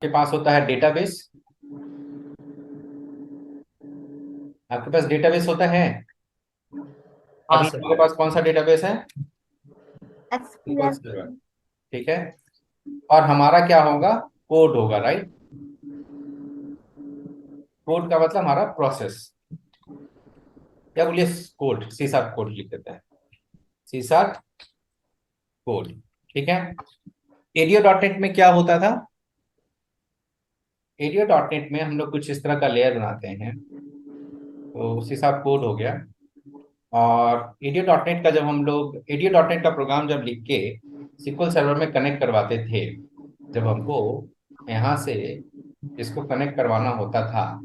के पास होता है डेटाबेस। आपके पास डेटाबेस होता है। हाँ अभी सर। हमारे पास कौन सा डेटाबेस है? SQL SQL. सर्वर। ठीक है। और हमारा क्या होगा? कोड होगा, राइट। कोड का मतलब हमारा प्रोसेस, या बोलिए कोड, सी शार्प कोड लिख देते हैं, सी शार्प कोड। ठीक है। एडियो डॉट नेट में क्या होता था? एडियो डॉट नेट में हम लोग कुछ इस तरह का लेयर बनाते हैं, तो सी शार्प कोड हो गया। और एडियो डॉट नेट का, जब हम लोग एडियो डॉट नेट का प्रोग्राम जब लिख के सिक्वल सर्वर में कनेक्ट करवाते थे, जब हमको यहाँ से इसको कनेक्ट करवाना होता था,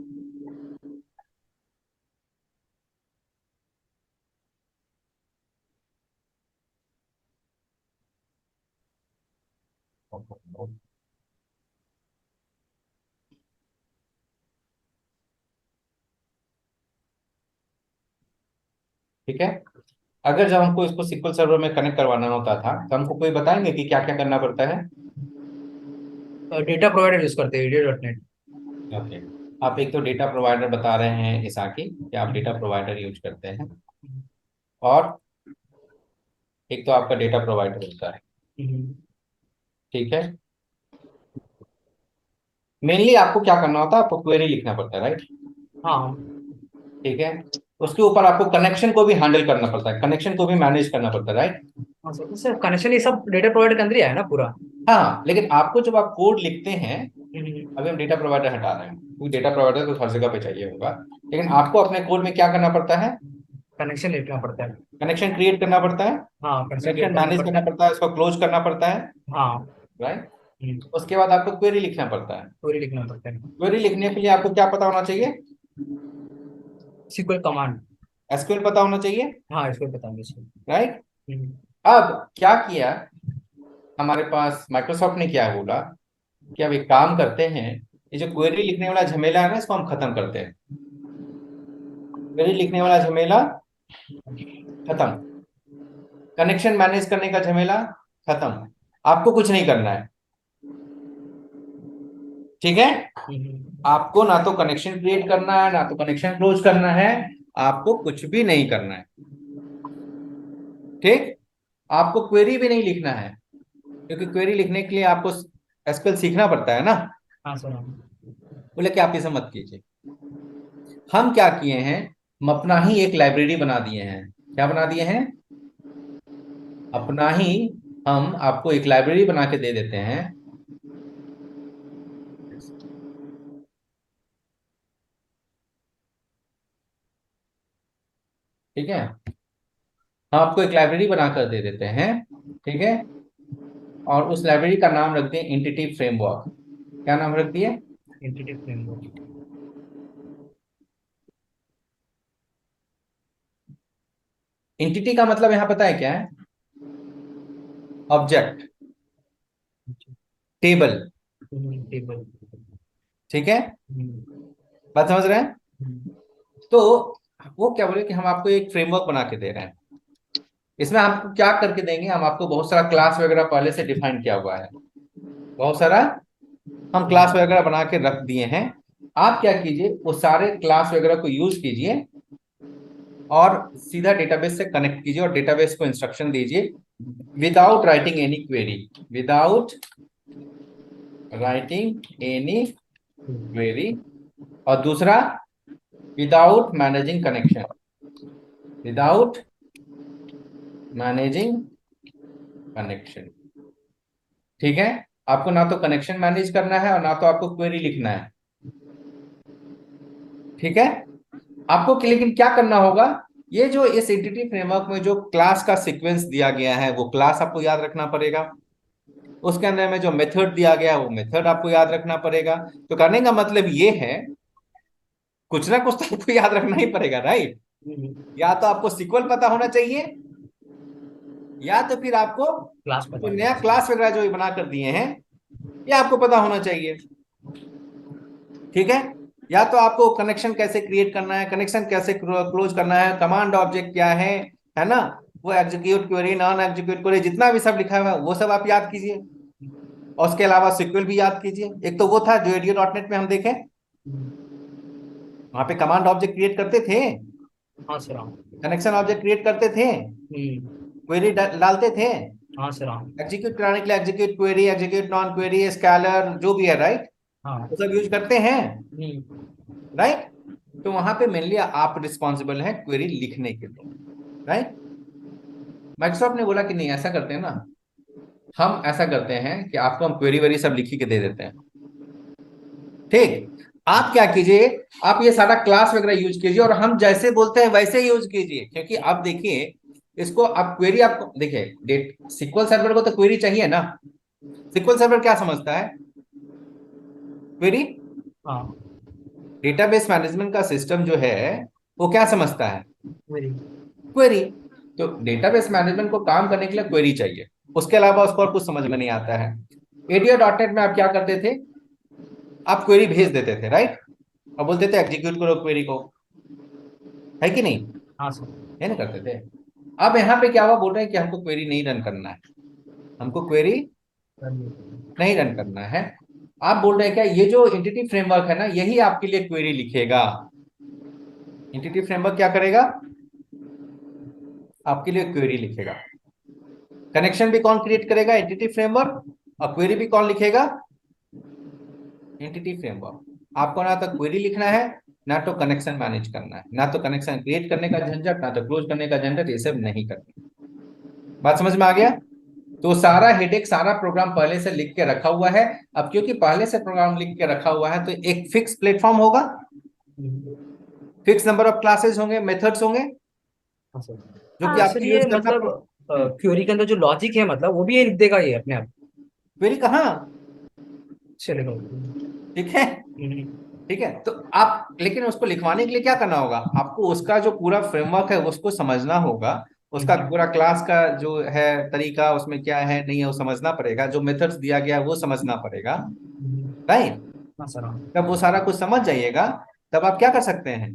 ठीक है। अगर जब हमको इसको सिक्वल सर्वर में कनेक्ट करवाना होता था, तो हमको कोई बताएंगे कि क्या क्या करना पड़ता है? डेटा प्रोवाइडर यूज करते हैं वीडियो डॉट नेट। ओके। आप एक तो डेटा प्रोवाइडर बता रहे हैं ईसाकी कि आप डेटा प्रोवाइडर यूज करते हैं, और एक तो आपका डेटा प्रोवाइडर होता है। ठीक है। मेनली आपको क्या करना होता है? आपको क्वेरी लिखना पड़ता है, राइट। हाँ। ठीक है। उसके ऊपर आपको कनेक्शन को भी हैंडल करना पड़ता है, कनेक्शन को भी मैनेज करना पड़ता है, राइट। हाँ सर, सर कनेक्शन ये सब डेटा प्रोवाइडर के अंदर ही है ना पूरा। हाँ, लेकिन आपको जब आप कोड लिखते हैं, हम्म। अभी हम डेटा प्रोवाइडर हटा रहे हैं क्योंकि डेटा प्रोवाइडर तो हर जगह पे चाहिए होगा, लेकिन आपको अपने कोड में क्या करना पड़ता है? कनेक्शन लिखना पड़ता है। कनेक्शन क्रिएट करना पड़ता है, हाँ, कनेक्शन क्रिएट कनेक्शन करना मैनेज पड़ता करना है। पड़ता है, उसको क्लोज करना पड़ता है, हाँ। राइट। उसके बाद आपको क्वेरी लिखना पड़ता है। पूरी लिखना पड़ता है। क्वेरी लिखने के लिए आपको क्या पता होना चाहिए? Sequel command. एसक्यूएल पता होना चाहिए, हाँ, इसको बताऊंगा इसको। राइट। हम्म। अब क्या किया हमारे पास माइक्रोसॉफ्ट ने, क्या बोला कि अब एक काम करते हैं, ये जो क्वेरी लिखने वाला झमेला है ना, इसको हम खत्म करते हैं। क्वेरी लिखने वाला झमेला खत्म, कनेक्शन मैनेज करने का झमेला खत्म, आपको कुछ नहीं करना है। ठीक है। हम्म। आपको ना तो कनेक्शन क्रिएट करना है, ना तो कनेक्शन क्लोज करना है, आपको कुछ भी नहीं करना है। ठीक। आपको क्वेरी भी नहीं लिखना है, क्योंकि क्वेरी लिखने के लिए आपको एसक्यूएल सीखना पड़ता है ना। हाँ सर। हाँ। बोले कि आप ये सब मत कीजिए। हम क्या किए हैं? हम अपना ही एक लाइब्रेरी बना दिए हैं। क्या बना दिए हैं? अपना ही, हम आपको एक लाइब्रेरी बना के दे देते हैं। ठीक है। हम आपको एक लाइब्रेरी बनाकर दे देते हैं। ठीक है। और उस लाइब्रेरी का नाम रख दिए एंटिटी फ्रेमवर्क। क्या नाम रख दिए? Entity framework. एंटिटी का मतलब यहां पता है क्या है? Object, table. टेबल। ठीक है। बात समझ रहे हैं? तो वो क्या बोले कि हम आपको एक फ्रेमवर्क बना के दे रहे हैं। इसमें आपको क्या करके देंगे? हम आपको बहुत सारा क्लास वगैरह पहले से डिफाइन किया हुआ है, बहुत सारा हम क्लास वगैरह बना के रख दिए हैं। आप क्या कीजिए, वो सारे क्लास वगैरह को यूज कीजिए और सीधा डेटाबेस से कनेक्ट कीजिए, और डेटाबेस को इंस्ट्रक्शन दीजिए without writing any query, without writing any query. और दूसरा, without managing connection, without managing connection. ठीक है। आपको ना तो कनेक्शन मैनेज करना है और ना तो आपको क्वेरी लिखना है। ठीक है। आपको लेकिन क्या करना होगा? ये जो इस एंटिटी फ्रेमवर्क में जो क्लास का सीक्वेंस दिया गया है, वो क्लास आपको याद रखना पड़ेगा। उसके अंदर में जो मेथड दिया गया है, वो मेथड आपको याद रखना पड़ेगा। तो करने का मतलब ये है, कुछ ना कुछ तो आपको याद रखना ही पड़ेगा, राइट। या तो आपको सीक्वल पता होना चाहिए, या तो फिर आपको क्लास पता कोई होगा नया इसको। क्लास वगैरह जो ये बना कर दिए हैं, ये आपको पता होना चाहिए। ठीक है। या तो आपको कनेक्शन कैसे क्रिएट करना है, कनेक्शन कैसे क्लोज करना है, कमांड ऑब्जेक्ट क्या है ना, वो execute query, non execute query, जितना भी सब लिखा हुआ है वो सब आप याद कीजिए। और उसके अलावा सिक्वल भी याद कीजिए। एक तो वो था जो एडीओ डॉट नेट में हम देखें, वहां पे कमांड ऑब्जेक्ट क्रिएट करते थे, हाँ सर हाँ। कनेक्शन ऑब्जेक्ट क्रिएट करते थे, हम्म। क्वेरी डालते थे, हाँ सर हाँ। एग्जीक्यूट कराने के लिए execute query, execute non query, scalar जो भी है, राइट, हाँ। वो सब यूज करते हैं, हम्म। राइट। तो वहां पे मेनली आप रिस्पॉन्सिबल हैं क्वेरी लिखने के लिए, राइट। माइक्रोसॉफ्ट ने बोला कि नहीं, ऐसा करते हैं ना, हम ऐसा करते हैं कि आपको हम क्वेरी वेरी सब लिखी के दे देते हैं, ठीक। आप क्या कीजिए, आप ये सारा क्लास वगैरह यूज कीजिए और हम जैसे बोलते हैं वैसे ही यूज कीजिए, क्योंकि आप देखिए इसको, आप क्वेरी, आपको देखिए डेट सिक्वल सर्वर को तो क्वेरी चाहिए ना। सिक्वल सर्वर क्या समझता है, क्वेरी। हाँ। डेटाबेस मैनेजमेंट का सिस्टम जो है वो क्या समझता है, वेरी। क्वेरी। तो डेटाबेस मैनेजमेंट को काम करने के लिए क्वेरी चाहिए, उसके अलावा उसको और कुछ समझ में नहीं आता है। एडीओ डॉट नेट में आप क्या करते थे, आप क्वेरी भेज देते थे, राइट, और बोलते थे एग्जीक्यूट करो क्वेरी को, है कि नहीं, हाँ सर। है ना, करते थे। अब यहाँ पे क्या हुआ, बोल रहे हैं कि हमको क्वेरी नहीं रन करना है, हमको क्वेरी नहीं रन करना है। आप बोल रहे हैं क्या, ये जो एंटिटी फ्रेमवर्क है ना, यही आपके लिए क्वेरी लिखेगा। एंटिटी फ्रेमवर्क क्या करेगा, आपके लिए क्वेरी लिखेगा। कनेक्शन भी कौन क्रिएट करेगा, एंटिटी फ्रेमवर्क, और क्वेरी भी कौन लिखेगा, एंटिटी फ्रेमवर्क। आपको ना तो क्वेरी लिखना है, ना तो कनेक्शन मैनेज करना है, ना तो कनेक्शन क्रिएट करने का झंझट, ना तो क्लोज करने का झंझट, ये सब नहीं करना। बात समझ में आ गया। तो सारा हेडेक, सारा प्रोग्राम पहले से लिख के रखा हुआ है। अब क्योंकि पहले से प्रोग्राम लिख के रखा हुआ है, तो एक फिक्स प्लेटफॉर्म होगा, फिक्स नंबर ऑफ क्लासेस होंगे, मेथड्स होंगे, हाँ सर। जो कि हाँ सर, आपको ये यूज करना मतलब क्वेरी के अंदर जो लॉजिक है, मतलब वो भी ये लिख देगा ये अपने आप। क्वेरी कहाँ, चलेगा। ठीक है, ठीक है। तो आप लेकिन उसको लिखवाने के लिए क्या करना होगा, आपको उसका जो पूरा फ्रेमवर्क है उसको समझना होगा, उसका पूरा क्लास का जो है तरीका, उसमें क्या है नहीं है वो समझना पड़ेगा, जो मेथड्स दिया गया है वो समझना पड़ेगा, राइट। हाँ सर हाँ। जब वो सारा कुछ समझ जाइएगा, तब आप क्या कर सकते हैं,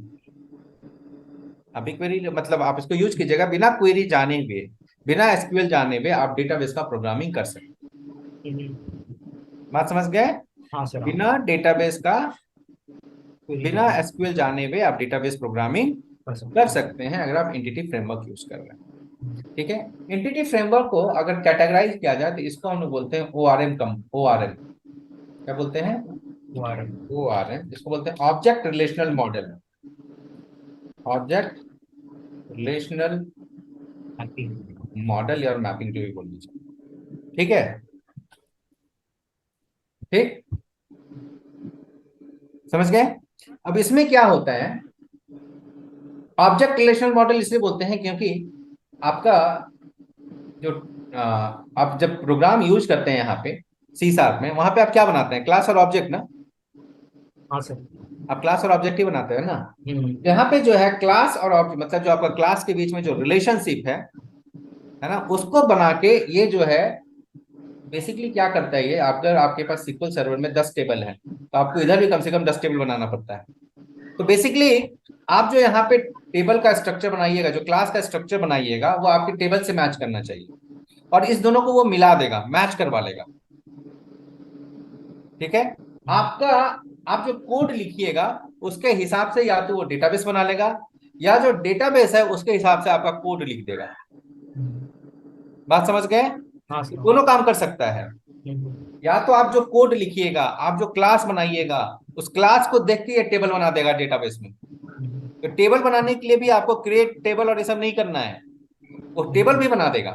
अभी क्वेरी मतलब आप इसको यूज कीजिएगा, बिना क्वेरी जाने हुए, बिना एसक्यूएल जाने हुए आप डेटाबेस का प्रोग्रामिंग कर सकते हैं। बात समझ गए, हाँ सर हाँ। बिना डेटाबेस का, क्वेरी बिना जाने। एसक्यूएल जाने हुए आप डेटाबेस प्रोग्रामिंग कर सकते कर हैं। सकते हैं, अगर आप एंटिटी फ्रेमवर्क यूज कर रहे हैं, ठीक है। एंटिटी फ्रेमवर्क को अगर कैटेगराइज किया जाए तो इसको हम लोग बोलते हैं ओआरएम, कम ओआरएम, क्या बोलते हैं, वारन। ओआरएम, जिसको बोलते हैं object relational model, object relational mapping. Model या मैपिंग जो भी बोल लीजिए, ठीक है, ठीक, समझ गए। अब इसमें क्या होता है, ऑब्जेक्ट रिलेशनल मॉडल इसलिए बोलते हैं क्योंकि आपका जो आप जब प्रोग्राम यूज करते हैं यहाँ पे सी शार्प में, वहां पे आप क्या बनाते हैं, क्लास और ऑब्जेक्ट ना, हाँ सर। आप क्लास और ऑब्जेक्ट ही बनाते हैं ना। हम्म। यहाँ पे जो है क्लास और ऑब्जेक्ट, मतलब जो आपका क्लास के बीच में जो रिलेशनशिप है ना, उसको बना के ये जो है बेसिकली क्या करता है, ये अगर आपके पास सिक्वल सर्वर में 10 टेबल है, तो आपको इधर भी कम से कम 10 टेबल बनाना पड़ता है। तो बेसिकली आप जो यहाँ पे टेबल का स्ट्रक्चर बनाइएगा, जो क्लास का स्ट्रक्चर बनाइएगा, वो आपके टेबल से मैच करना चाहिए, और इस दोनों को वो मिला देगा, मैच करवा लेगा, ठीक है। आपका, आप जो कोड लिखिएगा उसके हिसाब से या तो वो डेटाबेस बना लेगा, या जो डेटाबेस है उसके हिसाब से आपका कोड लिख देगा। बात समझ गए, हाँ ये सर हाँ। दोनों काम कर सकता है। या तो आप जो कोड लिखिएगा, आप जो क्लास बनाइएगा, उस क्लास को देख के ये टेबल बना देगा डेटाबेस में। तो टेबल बनाने के लिए भी आपको क्रिएट टेबल और ये सब नहीं करना है, वो टेबल भी बना देगा।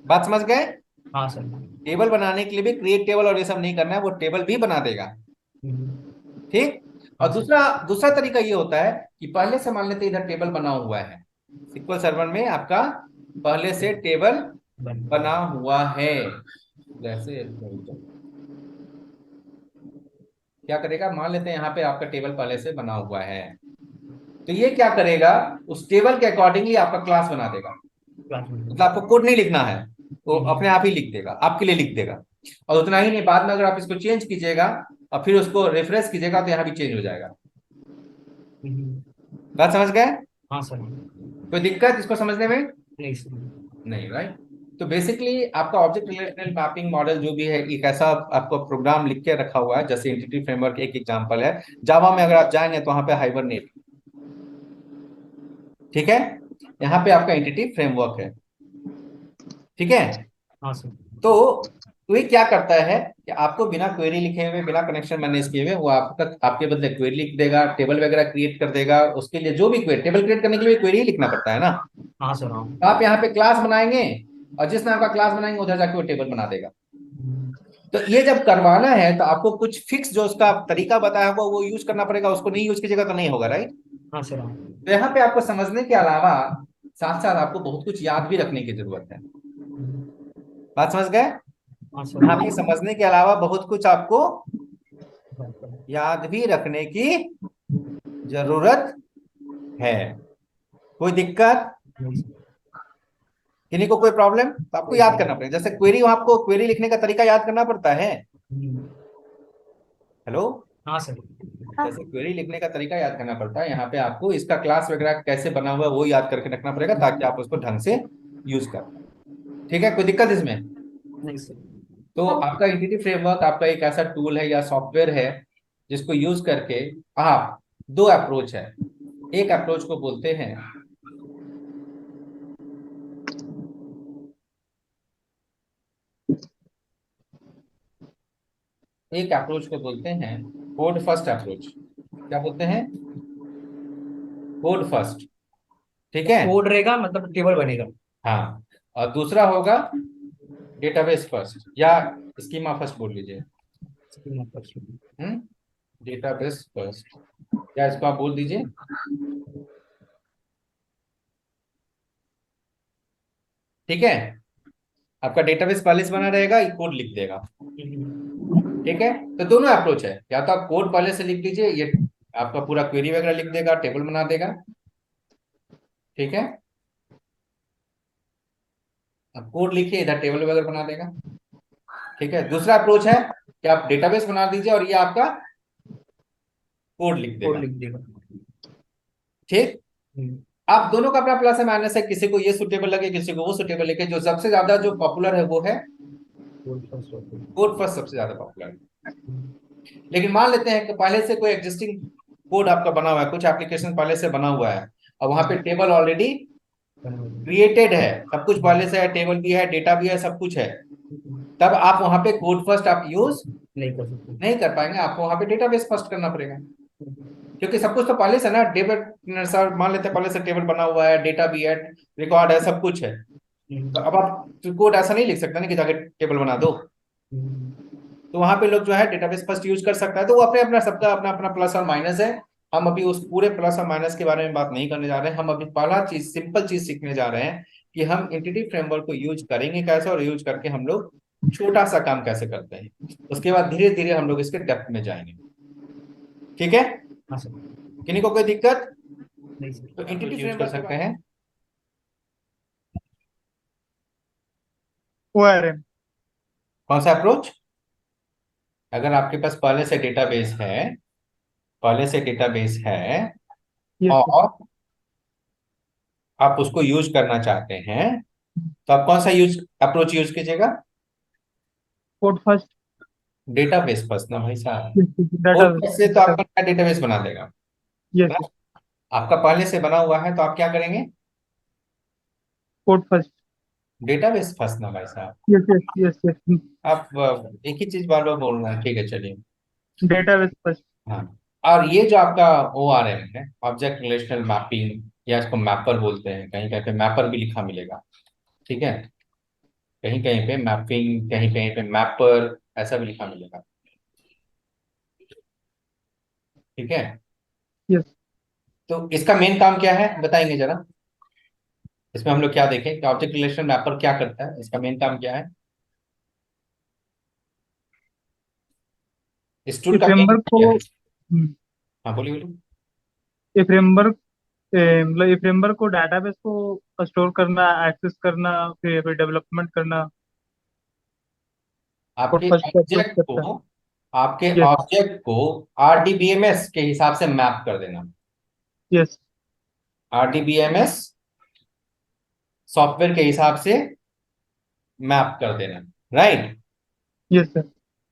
बात समझ गए, हाँ सर। टेबल बनाने के लिए भी क्रिएट टेबल और ये सब नहीं करना है, वो टेबल भी बना देगा, ठीक। हाँ और सर। दूसरा दूसरा तरीका ये होता है कि पहले से मान लेते हैं इधर टेबल बना हुआ है, सिक्वल सर्वर में आपका पहले से टेबल बना हुआ है, जैसे क्या करेगा, मान लेते हैं यहाँ पे आपका टेबल पहले से बना हुआ है, तो ये क्या करेगा, उस टेबल के अकॉर्डिंगली आपका क्लास बना देगा। मतलब आपको कोड नहीं लिखना है, वो अपने आप ही लिख देगा, आपके लिए लिख देगा। और उतना ही नहीं, बाद में अगर आप इसको चेंज कीजिएगा और फिर उसको रिफ्रेश कीजिएगा, तो यहाँ भी चेंज हो जाएगा। बात समझ गए, हाँ सर। कोई दिक्कत इसको समझने में, नहीं सर। नहीं, राइट। तो बेसिकली आपका ऑब्जेक्ट रिलेशनल मैपिंग मॉडल जो भी है, एक ऐसा आपको प्रोग्राम लिख के रखा हुआ है, जैसे एंटिटी फ्रेमवर्क एक एग्जांपल है। जावा में अगर आप जाएंगे तो वहां पे हाइबरनेट, ठीक है, यहाँ पे आपका एंटिटी फ्रेमवर्क है, ठीक है। हाँ सर। तो ये क्या करता है कि आपको बिना क्वेरी लिखे हुए, बिना कनेक्शन मैनेज किए हुए, वो आपका आपके बदले क्वेरी लिख देगा, टेबल वगैरह क्रिएट कर देगा। उसके लिए जो भी क्वेरी, टेबल क्रिएट करने के लिए क्वेरी ही लिखना पड़ता है ना। हाँ सर। हाँ। तो आप यहाँ पे क्लास बनाएंगे, और जिस नाम का क्लास बनाएंगे उधर जाके वो टेबल बना देगा। तो ये जब करवाना है तो आपको कुछ फिक्स जो उसका तरीका बताया होगा वो यूज करना पड़ेगा, उसको नहीं यूज कीजिएगा तो नहीं होगा, राइट। हाँ सर। हाँ। तो यहाँ पे आपको समझने के अलावा साथ साथ आपको बहुत कुछ याद भी रखने की जरूरत है। बात समझ गए। हाँ सर। यहाँ पे समझने के अलावा बहुत कुछ आपको याद भी रखने की जरूरत है। कोई दिक्कत, नहीं सर। किन्हीं को कोई प्रॉब्लम, तो आपको नहीं याद सर। करना पड़ेगा। जैसे क्वेरी, आपको क्वेरी लिखने का तरीका याद करना पड़ता है। हेलो। हाँ सर। जैसे क्वेरी लिखने का तरीका याद करना पड़ता है, यहाँ पे आपको इसका क्लास वगैरह कैसे बना हुआ है वो याद करके रखना पड़ेगा, ताकि आप उसको ढंग से यूज कर पाए। ठीक है, कोई दिक्कत इसमें। नहीं सर। तो आपका एंटिटी फ्रेमवर्क आपका एक ऐसा टूल है या सॉफ्टवेयर है जिसको यूज करके आप, दो अप्रोच है। एक अप्रोच को बोलते हैं, एक अप्रोच को बोलते हैं कोड फर्स्ट अप्रोच। क्या बोलते हैं? कोड फर्स्ट, ठीक है। कोड रहेगा मतलब टेबल बनेगा। हाँ, और दूसरा होगा डेटाबेस फर्स्ट, या स्कीमा फर्स्ट बोल लीजिए। हम्म, डेटाबेस फर्स्ट, या इसको आप बोल दीजिए, ठीक है। आपका डेटाबेस पहले से बना रहेगा, ये कोड लिख देगा, ठीक है। तो दोनों अप्रोच है, या तो आप कोड पहले से लिख लीजिए, ये आपका पूरा क्वेरी वगैरह लिख देगा, टेबल बना देगा, ठीक है। आप कोड लिखिए, इधर टेबल वगैरह बना देगा, ठीक है। दूसरा अप्रोच है कि आप डेटाबेस बना दीजिए और ये आपका कोड लिख कोड देगा, लिख देगा। ठीक। आप दोनों का अपना प्लस है माइनस है, किसी को ये सुटेबल लगे, किसी को वो सुटेबल लगे। जो सबसे ज्यादा जो पॉपुलर है वो है कोड फर्स्ट होता कोड फर्स्ट, सबसे ज्यादा पॉपुलर है। है। लेकिन मान लेते हैं कि पहले से कोई एग्जिस्टिंग कोड आपका बना हुआ है, कुछ एप्लीकेशन पहले से बना हुआ है, और वहां पे टेबल ऑलरेडी क्रिएटेड है, सब कुछ पहले से है, टेबल भी है, डेटा भी है, सब कुछ है। तब आप वहां पे कोड फर्स्ट आप यूज नहीं कर सकते। नहीं कर पाएंगे, आपको वहां पे डेटाबेस फर्स्ट करना पड़ेगा, क्योंकि सब कुछ तो पहले से ना टेबल, सर मान लेते हैं पहले से टेबल बना हुआ है, डेटा भी है, रिकॉर्ड है, सब कुछ है। तो अब आप कोड ऐसा नहीं लिख सकते ना कि जाके टेबल बना दो। तो वहां पे लोग जो है डेटाबेस फर्स्ट यूज कर सकता है। तो वो अपने अपना, सबका अपना अपना प्लस और माइनस है। हम अभी उस पूरे प्लस और माइनस के बारे में बात नहीं करने जा रहे हैं। हम अभी पहला चीज, सिंपल चीज सीखने जा रहे हैं कि हम एंटिटी फ्रेमवर्क को यूज करेंगे कैसे, और यूज करके हम लोग छोटा सा काम कैसे करते हैं। उसके बाद धीरे धीरे हम लोग इसके डेप्थ में जाएंगे, ठीक है। हाँ सर। किन्हीं को कोई दिक्कत? नहीं सर। तो एंटिटी यूज कर सकते हैं। ORM। कौन सा अप्रोच? अगर आपके पास पहले से डेटाबेस है यस सर। और आप उसको यूज करना चाहते हैं, तो आप कौन सा अप्रोच यूज कीजिएगा? Code first. डेटाबेस फर्स्ट ना भाई साहब। Yes code data. फर्स्ट से तो आपका नया डेटाबेस बना देगा यस ना? सर। आपका पहले से बना हुआ है तो आप क्या करेंगे? Code first. डेटाबेस फर्स्ट ना भाई साहब। Yes yes yes yes. आप एक ही चीज बार बार बोल रहे हैं, ठीक है चलिए। Database first. हाँ, और ये जो आपका ORM है, ऑब्जेक्ट रिलेशनल मैपिंग, या इसको मैपर बोलते हैं, कहीं कहीं पे मैपर भी लिखा मिलेगा, ठीक है। कहीं कहीं पे मैपिंग, कहीं कहीं पे मैपर, ऐसा भी लिखा मिलेगा, ठीक है। यस। तो इसका मेन काम क्या है बताएंगे जरा। इसमें हम लोग क्या देखें कि ऑब्जेक्ट रिलेशन मैपर क्या करता है, इसका मेन काम क्या है, इस टूल ये का मेन फ्रेमवर्क क्या को है? हाँ बोलिए बोलिए। ये फ्रेमवर्क मतलब ये फ्रेमवर्क को डाटाबेस को स्टोर करना, एक्सेस करना, फिर डेवलपमेंट करना कोड आपके फर्स्ट का अप्रोच ऑब्जेक्ट करता है। को आपके यस ऑब्जेक्ट को RDBMS के हिसाब से मैप कर देना। यस RDBMS सॉफ्टवेयर के हिसाब से मैप कर देना, राइट। Yes sir.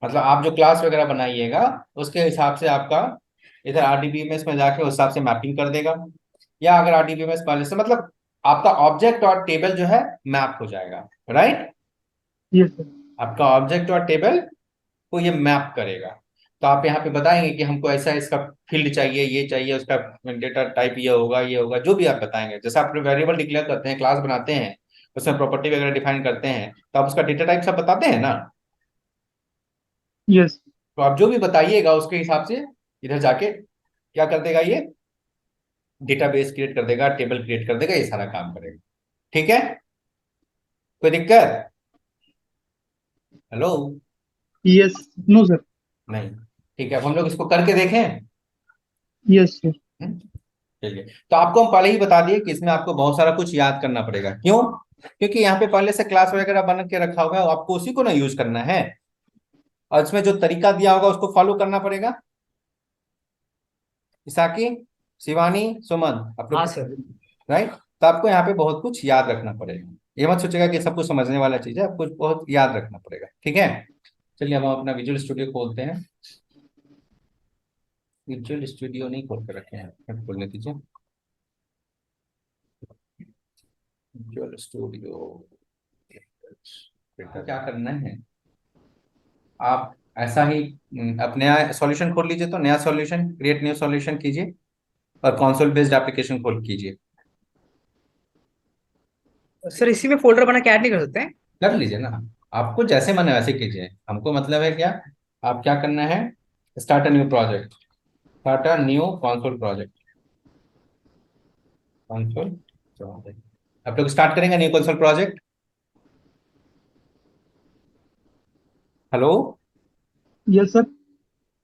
मतलब आप जो क्लास वगैरह बनाइएगा उसके हिसाब से आपका इधर आरडीबीएमएस में जाके उस हिसाब से मैपिंग कर देगा, या अगर आरडीबीएमएस पहले से मतलब आपका ऑब्जेक्ट और टेबल जो है मैप हो जाएगा, राइट। Yes sir. आपका ऑब्जेक्ट और टेबल को ये मैप करेगा। तो आप यहाँ पे बताएंगे कि हमको ऐसा इसका फील्ड चाहिए, ये चाहिए, उसका डेटा टाइप ये होगा, जो भी आप बताएंगे। जैसे आप वेरिएबल डिक्लेयर करते हैं, क्लास बनाते हैं, उसमें प्रॉपर्टी वगैरह डिफाइन करते हैं, तो आप उसका डेटा टाइप सब बताते हैं ना। यस। तो आप जो भी बताइएगा उसके हिसाब से इधर जाके क्या कर देगा, ये डेटाबेस क्रिएट कर देगा, टेबल क्रिएट कर देगा, ये सारा काम करेगा। ठीक है, कोई दिक्कत? हेलो? यस। No sir. नहीं? ठीक है, अब हम लोग इसको करके देखें। Yes sir. हम्म, चलिए। तो आपको हम पहले ही बता दिए कि इसमें आपको बहुत सारा कुछ याद करना पड़ेगा। क्यों? क्योंकि यहाँ पे पहले से क्लास वगैरह बन के रखा हुआ है, आपको उसी को ना यूज करना है, और इसमें जो तरीका दिया होगा उसको फॉलो करना पड़ेगा। इसाकी, शिवानी, सुमन, आप हाँ लोग, सर। राइट। तो आपको यहाँ पे बहुत कुछ याद रखना पड़ेगा। ये मत सोचेगा कि सब कुछ समझने वाला चीज है, आपको बहुत याद रखना पड़ेगा। ठीक है, चलिए अब हम अपना विजुअल स्टूडियो खोलते हैं। विजुअल स्टूडियो नहीं खोल के रखे हैं, खोलने दीजिए। विजुअल स्टूडियो, बेटा क्या करना है, आप ऐसा ही अब नया सॉल्यूशन खोल लीजिए। तो नया सॉल्यूशन, क्रिएट न्यू सॉल्यूशन कीजिए और कंसोल बेस्ड एप्लीकेशन खोल कीजिए। सर इसी में फोल्डर बना के ऐड नहीं कर सकते हैं? कर लीजिए ना, आपको जैसे मन है वैसे कीजिए। हमको मतलब है क्या, आप क्या करना है, start a new project, start a new console project, console project. आप लोग स्टार्ट करेंगे new console project. Hello? Yes sir.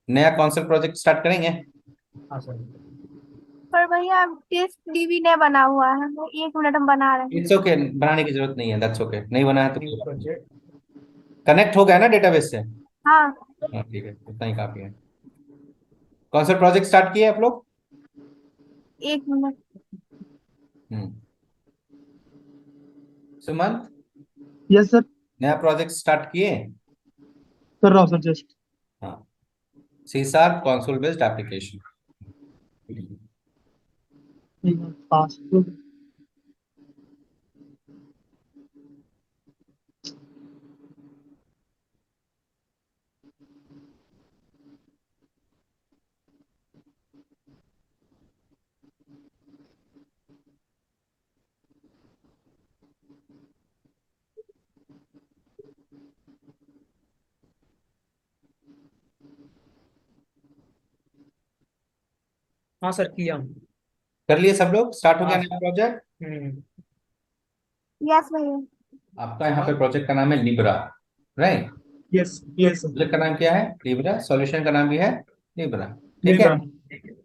नया कंसोल प्रोजेक्ट स्टार्ट करेंगे। हाँ सर। पर भैया टेस्ट डीबी नहीं बना हुआ है, 1 मिनट हम बना रहे हैं। इट्स ओके, बनाने की जरूरत नहीं है, दैट्स ओके, नहीं बना है तो न्यू कोई बात नहीं। प्रोजेक्ट। कनेक्ट हो गया ना डेटाबेस से? हाँ। हाँ ठीक है, उतना ही काफी है। कंसोल प्रोजेक्ट स्टार्ट किए आप लोग? 1 मिनट। हम्म, सुमंत, यस सर। नया प्रोजेक्ट स्टार्ट किए? कर रहा हूँ सर जस्ट। हाँ, C sharp console based application. Password. हाँ सर किया। कर लिए सब लोग, स्टार्ट हो गया हाँ। नया प्रोजेक्ट। हम्म। यस भैया। आपका यहाँ पे प्रोजेक्ट का नाम है Libra, right. Yes. Yes sir. Project का नाम क्या है? लिब्रा। सॉल्यूशन का नाम भी है लिब्रा। नहीं ठीक है, बना।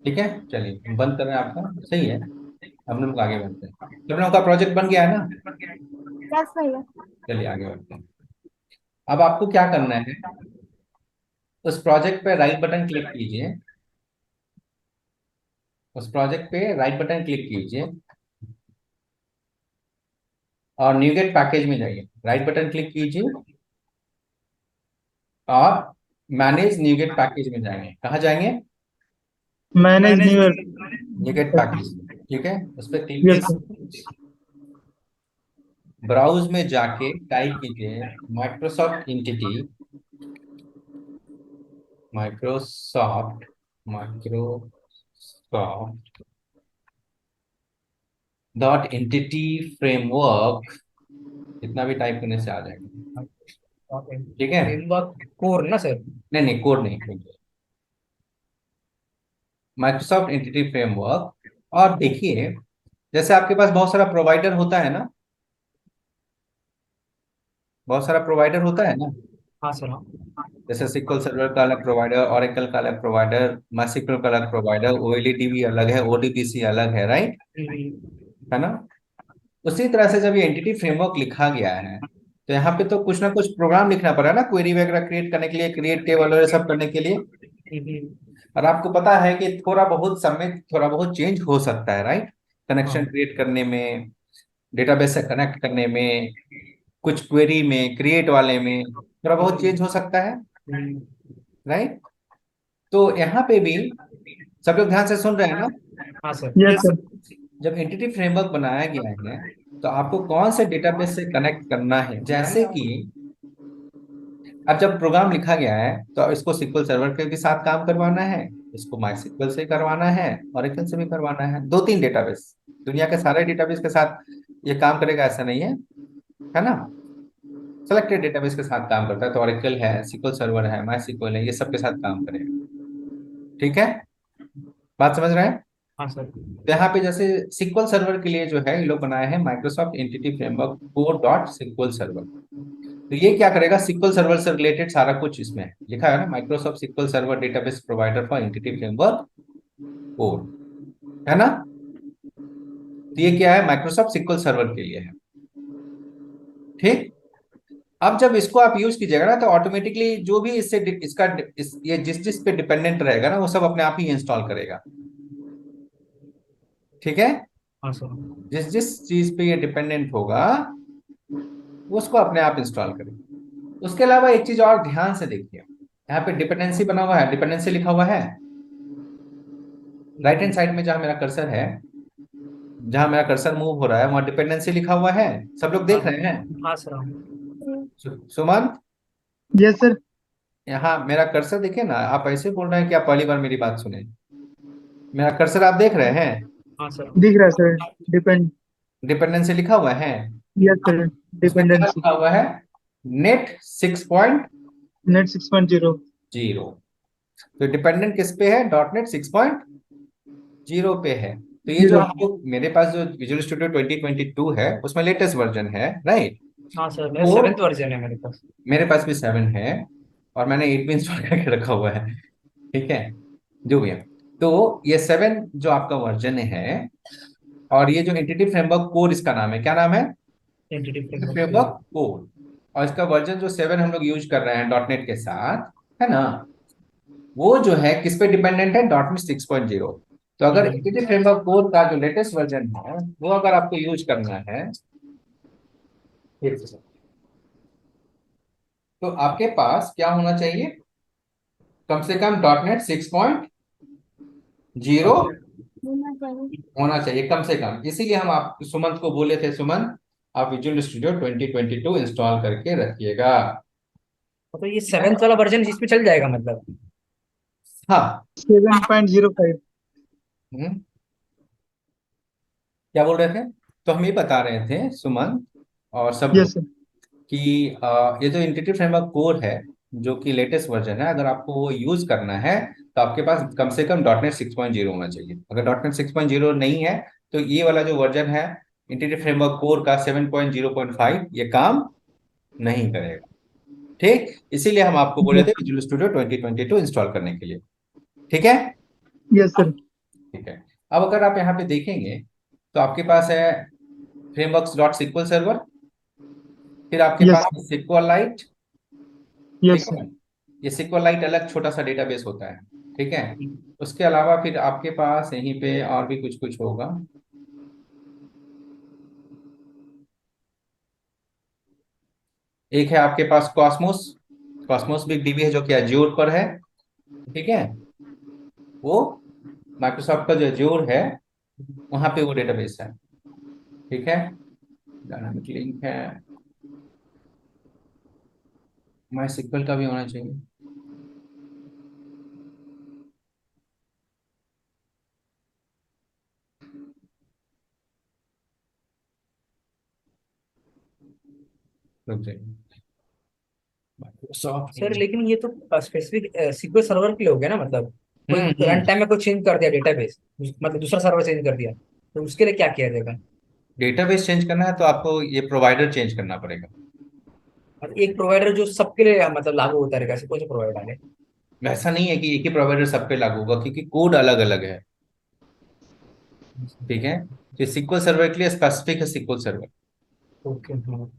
ठीक है, चलिए हम बंद कर रहे हैं आपका, सही है। हम लोग आगे बढ़ते हैं। सब लोगों का प्रोजेक्ट बन गया है ना? यस भैया। चलिए आगे बढ़ते हैं। अब आपको क्या करना है, उस प्रोजेक्ट पे राइट बटन क्लिक कीजिए, उस प्रोजेक्ट पे राइट बटन क्लिक कीजिए और न्यूगेट पैकेज में जाइए, राइट बटन क्लिक कीजिए और मैनेज न्यूगेट पैकेज में जाएंगे। कहाँ जाएंगे? Manage new. न्यूगेट पैकेज में, ठीक है, उस पर क्लिक यस सर। कीजिए। ब्राउज में जाके टाइप कीजिए Microsoft entity, Microsoft, Microsoft dot entity framework, इतना भी टाइप करने से आ जाएगा। ठीक है, फ्रेमवर्क कोर ना सर? नहीं नहीं, कोड नहीं, माइक्रोसॉफ्ट एंटिटी फ्रेमवर्क। और देखिए, जैसे आपके पास बहुत सारा प्रोवाइडर होता है ना, बहुत सारा प्रोवाइडर होता है ना, हाँ सर हाँ। जैसे सिक्वल सर्वर का अलग प्रोवाइडर, ओरेकल का अलग प्रोवाइडर, माइस्क्ल का अलग प्रोवाइडर, ओएलडीबी अलग है, ओडीबीसी अलग है, राइट, है ना। उसी तरह से जब ये एंटिटी फ्रेमवर्क लिखा गया है, तो यहाँ पे तो कुछ ना कुछ प्रोग्राम लिखना पड़ा ना, क्वेरी वगैरह क्रिएट करने के लिए, क्रिएट टेबल वगैरह सब करने के लिए। और आपको पता है कि थोड़ा बहुत समय, थोड़ा बहुत चेंज हो सकता है, राइट। कनेक्शन हाँ। क्रिएट करने में, डेटाबेस से कनेक्ट करने में, कुछ क्वेरी में, क्रिएट वाले में थोड़ा बहुत चेंज हो सकता है, राइट। तो यहाँ पे भी सब लोग ध्यान से सुन रहे हैं ना। हाँ सर। Yes sir. जब एंटिटी फ्रेमवर्क बनाया गया है तो आपको कौन से डेटाबेस से कनेक्ट करना है, जैसे कि अब जब प्रोग्राम लिखा गया है तो इसको सिक्वल सर्वर के भी साथ काम करवाना है, इसको माई सिक्वल से करवाना है, ऑरेकल से भी करवाना है। दो तीन डेटाबेस, दुनिया के सारे डेटाबेस के साथ ये काम करेगा ऐसा नहीं है ना। सेलेक्टेड डेटाबेस के साथ काम करता है, तो ऑरेकल है, सिक्वल सर्वर है, माई सिक्वल है, ये सब के साथ काम करेगा। ठीक है, बात समझ रहे हैं। हाँ सर। तो यहाँ पे जैसे सिक्वल सर्वर के लिए जो है ये लोग बनाए हैं Microsoft entity framework core dot SQL server. तो ये क्या करेगा, सिक्वल सर्वर से रिलेटेड सारा कुछ इसमें लिखा है ना, Microsoft SQL server database provider for entity framework core, है ना। तो ये क्या है, माइक्रोसॉफ्ट सिक्वल सर्वर के लिए है। ठीक। अब जब इसको आप यूज कीजिएगा ना तो ऑटोमेटिकली जो भी इससे ये जिस पे डिपेंडेंट रहेगा ना वो सब अपने आप ही इंस्टॉल करेगा। ठीक है, हाँ सर। जिस जिस चीज पे ये डिपेंडेंट होगा वो उसको अपने आप इंस्टॉल करेगा। उसके अलावा एक चीज और ध्यान से देखिए, यहाँ पे डिपेंडेंसी बना हुआ है, डिपेंडेंसी लिखा हुआ है राइट हैंड साइड में, जहां मेरा कर्सर है, जहां मेरा कर्सर मूव हो रहा है वहां डिपेंडेंसी लिखा हुआ है। सब लोग देख रहे हैं। हाँ सर। सुमन, यस सर। यहाँ मेरा कर्सर देखिए ना, आप ऐसे बोल रहे हैं कि आप पहली बार मेरी बात सुने। मेरा कर्सर आप देख रहे हैं, हाँ सर। दिख रहा है सर। डिपेंड। डिपेंडेंसी लिखा हुआ है। Yes sir. उसमें क्या डिपेंडेंसी। लिखा हुआ है, नेट 6.0। नेट 6.0। तो डिपेंडेंट किस पे है, डॉट नेट 6.0 पे है। तो ये जो 0। आपको मेरे पास जो विजुअल स्टूडियो 2022 है उसमें लेटेस्ट वर्जन है, राइट। हाँ सर, मेरा वो 7th वर्जन है मेरे पास। मेरे पास भी 7 है और मैंने 8 भी इंस्टॉल करके रखा हुआ है। ठीक है, जो भी है। तो ये 7 जो आपका वर्जन है, और ये जो एंटिटी फ्रेमवर्क कोर इसका नाम है, क्या नाम है, एंटिटी फ्रेमवर्क। Framework core. और इसका वर्जन जो 7 हम लोग यूज कर रहे हैं डॉट नेट के साथ, है ना, वो जो है किस पे डिपेंडेंट है, डॉट नेट 6.0। तो अगर एंटिटी फ्रेमवर्क कोर का जो लेटेस्ट वर्जन है वो अगर आपको यूज करना है, तो आपके पास क्या होना चाहिए, कम से कम डॉट नेट 6.0 होना चाहिए। होना चाहिए कम से कम। इसीलिए हम आप सुमंत को बोले थे, सुमन आप विजुअल स्टूडियो 2022 इंस्टॉल करके रखिएगा। तो ये 7th वाला वर्जन जिसपे चल जाएगा मतलब। हाँ। 7.05। हम्म, क्या बोल रहे थे, तो हम ये बता रहे थे सुमन और सब यस लोग सर। कि ये जो इंटीग्रेटेड फ्रेमवर्क कोर है जो कि लेटेस्ट वर्जन है, अगर आपको वो यूज करना है तो आपके पास कम से कम डॉट नेट 6.0 होना चाहिए। अगर डॉट नेट 6.0 नहीं है तो ये वाला जो वर्जन है इंटीग्रेटेड फ्रेमवर्क कोर का 7.0.5 ये काम नहीं करेगा। ठीक, इसीलिए हम आपको बोले थे विजुअल स्टूडियो 2022 इंस्टॉल करने के लिए। ठीक है। Yes sir. ठीक है, अब अगर आप यहाँ पे देखेंगे तो आपके पास है फ्रेमवर्क्स डॉट सिक्वल सर्वर, फिर आपके यस। पास सिक्वल लाइट। ठीक यस है, सर। ये सिक्वल लाइट अलग छोटा सा डेटाबेस होता है। ठीक है, उसके अलावा फिर आपके पास यहीं पे और भी कुछ कुछ होगा। एक है आपके पास कॉस्मोस, कॉस्मोस भी डीबी है जो कि अज्योर पर है। ठीक है, वो माइक्रोसॉफ्ट का जो अज्योर है वहां पे वो डेटाबेस है। ठीक है, डायनामिक लिंक है, माई सिक्वल का भी होना चाहिए। रुक जाइए, माइक्रोसॉफ्ट। सर लेकिन ये तो स्पेसिफिक सीक्वल सर्वर के लिए हो गया ना, मतलब कोई हम्म, रन टाइम में कोई चेंज कर दिया डेटाबेस, मतलब दूसरा सर्वर चेंज कर दिया, तो उसके लिए क्या किया जाएगा? डेटाबेस चेंज करना है तो आपको ये प्रोवाइडर चेंज करना पड़ेगा। और एक प्रोवाइडर जो सबके लिए मतलब लागू होता रहेगा, ऐसे कौन सा प्रोवाइडर है? ऐसा नहीं है कि एक ही प्रोवाइडर सब पे लागू होगा, क्योंकि कोड अलग अलग है। ठीक है, तो सिक्वल सर्वर के लिए स्पेसिफिक है सिक्वल सर्वर। ओके हाँ।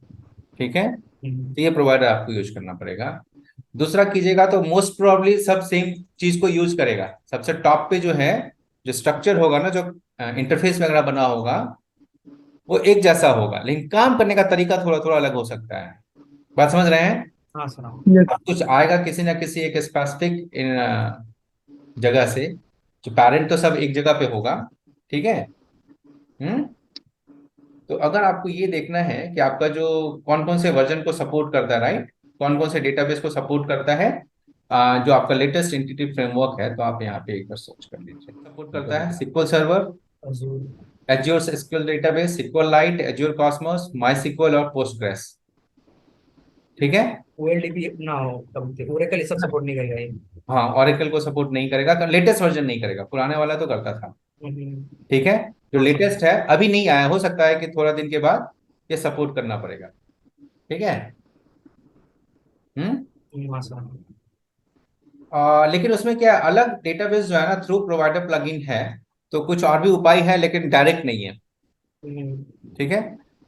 ठीक है, तो ये प्रोवाइडर आपको यूज करना पड़ेगा। दूसरा कीजिएगा तो मोस्ट प्रोबेबली सब सेम चीज को यूज करेगा। सबसे टॉप पे जो है, जो स्ट्रक्चर होगा ना, जो इंटरफेस वगैरह बना होगा, वो एक जैसा होगा, लेकिन काम करने का तरीका थोड़ा थोड़ा अलग हो सकता है। बात समझ रहे हैं? हाँ सर, हाँ। यस। अब कुछ आएगा किसी ना किसी एक स्पेसिफिक जगह से, जो पेरेंट तो सब एक जगह पे होगा। ठीक है। हम्म। तो अगर आपको ये देखना है कि आपका जो कौन कौन से वर्जन को सपोर्ट करता है, राइट, कौन कौन से डेटाबेस को सपोर्ट करता है, जो आपका लेटेस्ट इंटीग्रेटेड फ्रेमवर्क है, तो आप यहाँ पे एक बार सर्च कर लीजिए। सपोर्ट करता है SQL server, Azure, azure SQL database, SQLite, azure Cosmos, MySQL और पोस्टग्रेस। ठीक है। OLDB ना हो, तब ओरेकल ये सब सपोर्ट नहीं करेगा ये। हाँ, ऑरेकल को सपोर्ट नहीं करेगा, तो लेटेस्ट वर्जन नहीं करेगा, पुराने वाला तो करता था। हम्म, ठीक है। जो हाँ सर। लेटेस्ट है अभी नहीं आया, हो सकता है कि थोड़ा दिन के बाद ये सपोर्ट करना पड़ेगा। ठीक है। हम्म। हाँ सर। लेकिन उसमें क्या है, अलग डेटाबेस जो है ना, थ्रू प्रोवाइडर प्लगइन है, तो कुछ और भी उपाय है, लेकिन डायरेक्ट नहीं है। हम्म, ठीक है।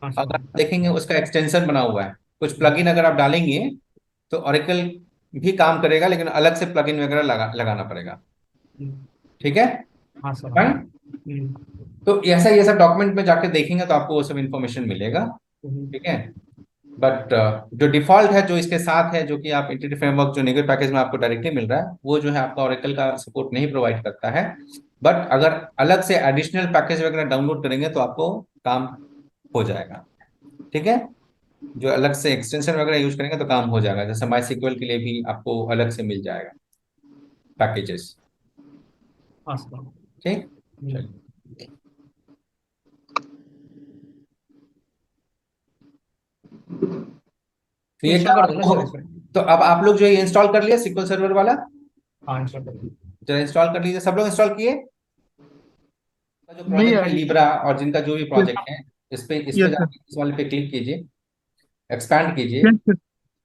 हाँ सर। अगर आप देखेंगे उसका एक्सटेंशन बना हुआ है, कुछ प्लगइन अगर आप डालेंगे तो ऑरेकल भी काम करेगा, लेकिन अलग से प्लगइन वगैरह लगाना पड़ेगा। हम्म, ठीक है। हाँ सर, हाँ। फाइन। तो ऐसा ये सब डॉक्यूमेंट में जाके देखेंगे तो आपको वो सब इन्फॉर्मेशन मिलेगा। ठीक है। बट जो डिफॉल्ट है, जो इसके साथ है, जो कि आप इंटीग्रेटेड फ्रेमवर्क जो नेगेटिव पैकेज में आपको डायरेक्टली मिल रहा है, वो जो है आपका ओरेकल का सपोर्ट नहीं प्रोवाइड करता है। बट अगर अलग से एडिशनल पैकेज वगैरह डाउनलोड करेंगे तो आपको काम हो जाएगा। ठीक है। जो अलग से एक्सटेंशन वगैरह यूज करेंगे तो काम हो जाएगा, जैसे माई सिक्वल के लिए भी आपको अलग से मिल जाएगा पैकेजेस। हाँ सर। ठीक। चलिए। तो ये इंस्टॉल काम कर दो ना आपको सर इसमें। तो अब आप लोग जो ये इंस्टॉल कर लिया सिक्वल सर्वर वाला, हाँ, इंस्टॉल कर दो। जरा इंस्टॉल कर लीजिए, सब लोग इंस्टॉल किए? का जो नहीं प्रोजेक्ट है आई। लिब्रा, और जिनका जो भी यस। प्रोजेक्ट है, इस पे यस सर। जाके इस वाले पे क्लिक कीजिए, एक्सपैंड कीजिए। चेंज कर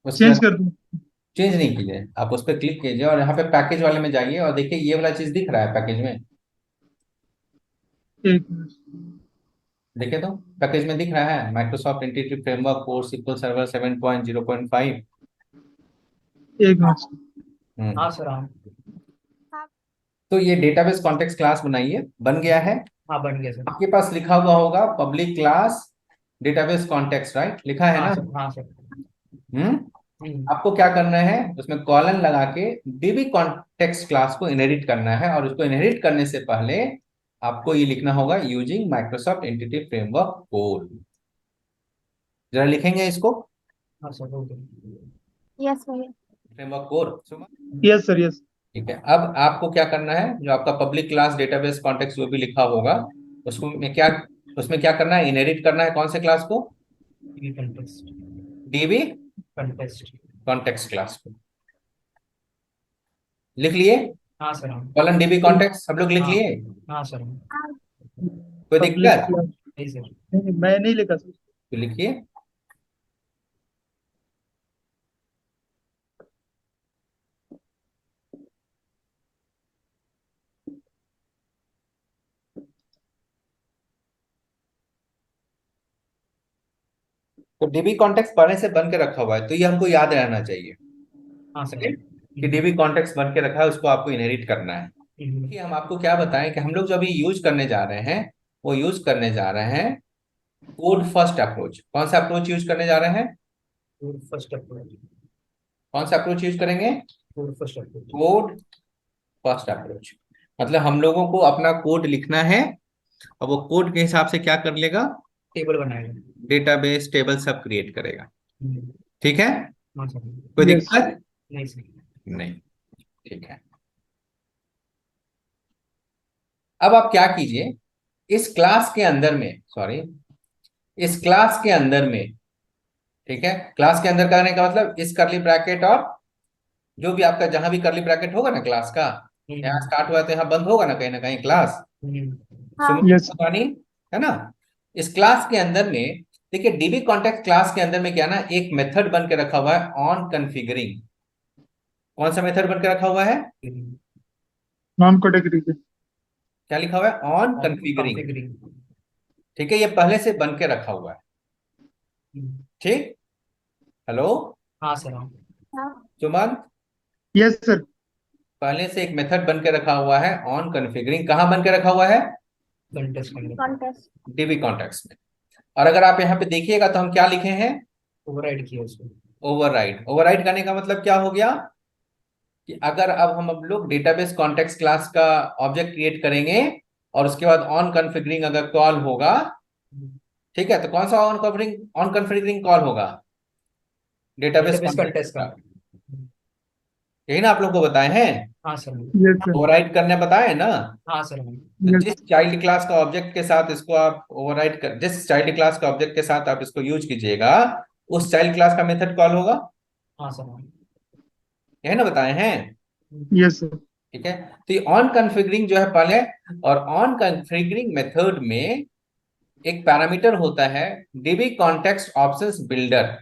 उसमें चेंज कर दूँ? चेंज नहीं कीजिए, आप उस पर क्लिक कीजिए और यहाँ पे पैकेज वाले में जाइए और देखिए ये वाला चीज दिख रहा है पैकेज में। एक मिनट। देखिए तो पैकेज में दिख रहा है Microsoft integrated framework core SQL server 7.0.5। एक मिनट। हम्म। हाँ सर, हाँ। हाँ। तो ये डेटाबेस कॉन्टेक्स्ट क्लास बनाइए, बन गया है। हाँ, बन गया सर। आपके पास लिखा हुआ होगा public class database context, right, लिखा है हाँ ना? सर, हाँ सर। हम्म। हम्म, आपको क्या करना है, उसमें कॉलन लगा के डीबी कॉन्टेक्स्ट क्लास को इनहेरिट करना है, और उसको इनहेरिट करने से पहले आपको ये लिखना होगा using Microsoft entity framework core. जरा लिखेंगे इसको, हाँ सर, ओके। यस भैया। Framework core. Yes sir, yes. ठीक है। अब आपको क्या करना है, जो आपका पब्लिक क्लास डेटाबेस कॉन्टेक्स्ट जो भी लिखा होगा, उसमें क्या करना है, इनहेरिट करना है कौन से क्लास को? ये contest. DB contest. Context class को। लिख लिए? हाँ सर, हाँ। कॉलन डीबी कॉन्टेक्स्ट सब लोग लिख हाँ, लिए? हाँ सर, हाँ। हाँ। कोई पब्लिक दिक्कत? क्लास। नहीं सर। नहीं, मैं नहीं लिखा सर। तो लिखिए। तो डीबी कॉन्टेक्स्ट पहले से बन के रखा हुआ है, तो ये हमको याद रहना चाहिए। हाँ सर, हाँ। Right? कि डीबी कॉन्टेक्स्ट बन के रखा है, उसको आपको इनहेरिट करना है। हम्म, कि हम आपको क्या बताएं कि हम लोग जो अभी यूज करने जा रहे हैं, वो यूज करने जा रहे हैं कोड फर्स्ट अप्रोच। कौन सा अप्रोच यूज करने जा रहे हैं? First approach. कौन सा अप्रोच यूज करेंगे? First approach. Code first approach. मतलब हम लोगों को अपना कोड लिखना है, और वो कोड के हिसाब से क्या कर लेगा, टेबल बनाएगा। डेटाबेस टेबल सब क्रिएट करेगा। हम्म, ठीक है। हाँ सर। कोई यस। दिक्कत? नहीं सर। नहीं। ठीक है। अब आप क्या कीजिए, इस क्लास के अंदर में, सॉरी, इस क्लास के अंदर में, ठीक है, क्लास के अंदर करने का मतलब इस करली ब्रैकेट और जो भी आपका जहां भी करली ब्रैकेट होगा ना क्लास का, यहाँ हम्म, स्टार्ट हुआ है तो यहाँ बंद होगा ना कहीं क्लास। हम्म, हाँ। यस। पानी, है ना? इस क्लास के अंदर में देखिए, डीबी कॉन्टेक्ट क्लास के अंदर में क्या ना, एक मेथड बन के रखा हुआ है ऑन कॉन्फ़िगरिंग। कौन सा मेथड बन के रखा हुआ है? नॉन कैटेगरी के। क्या लिखा हुआ है? On configuring. कॉन्फ़िगरिंग। ठीक है, ये पहले से बन के रखा हुआ है। ठीक। हेलो हाँ सर, हाँ। हाँ। सुमन, यस सर। पहले से एक मेथड बन के रखा हुआ है ऑन कॉन्फ़िगरिंग। कहाँ बन के रखा हुआ है? कंटेस्ट करने। कॉन्टेस्ट। डीबी कॉन्टेक्स्ट में। और अगर आप यहाँ पे देखिएगा तो हम क्या लिखे हैं, ओवरराइड किया उसको। ओवरराइड। ओवरराइड करने का मतलब क्या हो गया कि अगर अब लोग डेटाबेस कॉन्टेक्स्ट क्लास का ऑब्जेक्ट क्रिएट करेंगे और उसके बाद ऑन कॉन्फ़िगरिंग अगर कॉल होगा, ठीक है, तो कौन सा ऑन कॉन्फ़िगरिंग कॉल होगा, डेटाबेस डेटाबेस कॉन्टेक्स्ट कंटेस्ट का। का। यही ना आप लोग को बताए हैं, हाँ सर। Yes sir. ओवरराइड करने बताए ना। हाँ सर। तो यस। जिस चाइल्ड क्लास का ऑब्जेक्ट के साथ इसको आप ओवरराइड कर, जिस चाइल्ड क्लास का ऑब्जेक्ट के साथ आप इसको यूज कीजिएगा, उस चाइल्ड क्लास का मेथड कॉल होगा। हाँ सर। यही ना बताए हैं। Yes sir. ठीक है, तो ये ऑन कॉन्फ़िगरिंग जो है पहले, और ऑन कॉन्फ़िगरिंग मेथड में एक पैरामीटर होता है डीबी कॉन्टेक्स्ट ऑप्शंस बिल्डर।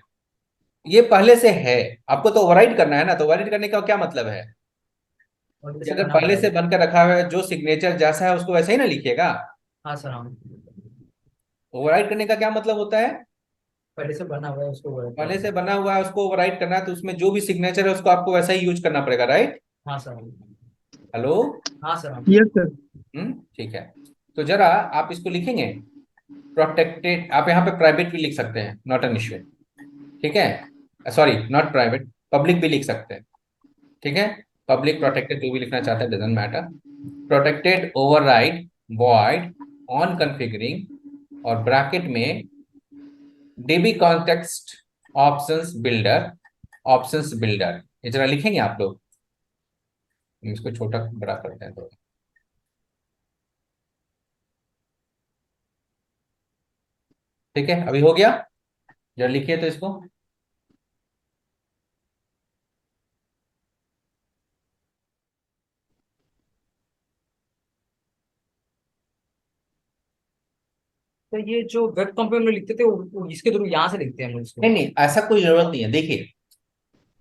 ये पहले से है, आपको तो ओवरराइड करना है ना, तो ओवरराइड करने का क्या मतलब है, और कि से अगर बना हुआ पहले है। से बनकर रखा हुआ है, जो सिग्नेचर जैसा है उसको वैसे ही ना लिखिएगा। हाँ सर। हाँ, ओवरराइड करने का क्या मतलब होता है, पहले से बना हुआ है उसको ओवरराइड पहले करना से है। बना हुआ है उसको ओवरराइड करना है, तो उसमें जो भी सिग्नेचर है उसको आपको वैसा ही यूज करना पड़ेगा, राइट। हाँ सर। हेलो। हाँ सर। हाँ यस सर। ठीक है, तो जरा आप इसको लिखेंगे, प्रोटेक्टेड, आप यहाँ पे प्राइवेट भी लिख सकते हैं, नॉट एन इश्यू। ठीक है, सॉरी नॉट प्राइवेट, पब्लिक भी लिख सकते हैं। ठीक है, पब्लिक प्रोटेक्टेड जो भी लिखना चाहते हैं doesn't matter. Protected override void on configuring और ब्रैकेट में डीबी कॉन्टेक्स्ट ऑप्शंस बिल्डर, ये जरा लिखेंगे आप लोग। इसको छोटा बड़ा करते हैं थोड़ा। ठीक है, अभी हो गया, जरा लिखिए तो इसको। तो ये जो वेब कंप्यूटर में लिखते थे वो इसके थ्रू यहाँ से लिखते हैं हम लोग इसको। नहीं नहीं, ऐसा कोई जरूरत नहीं है। देखिए,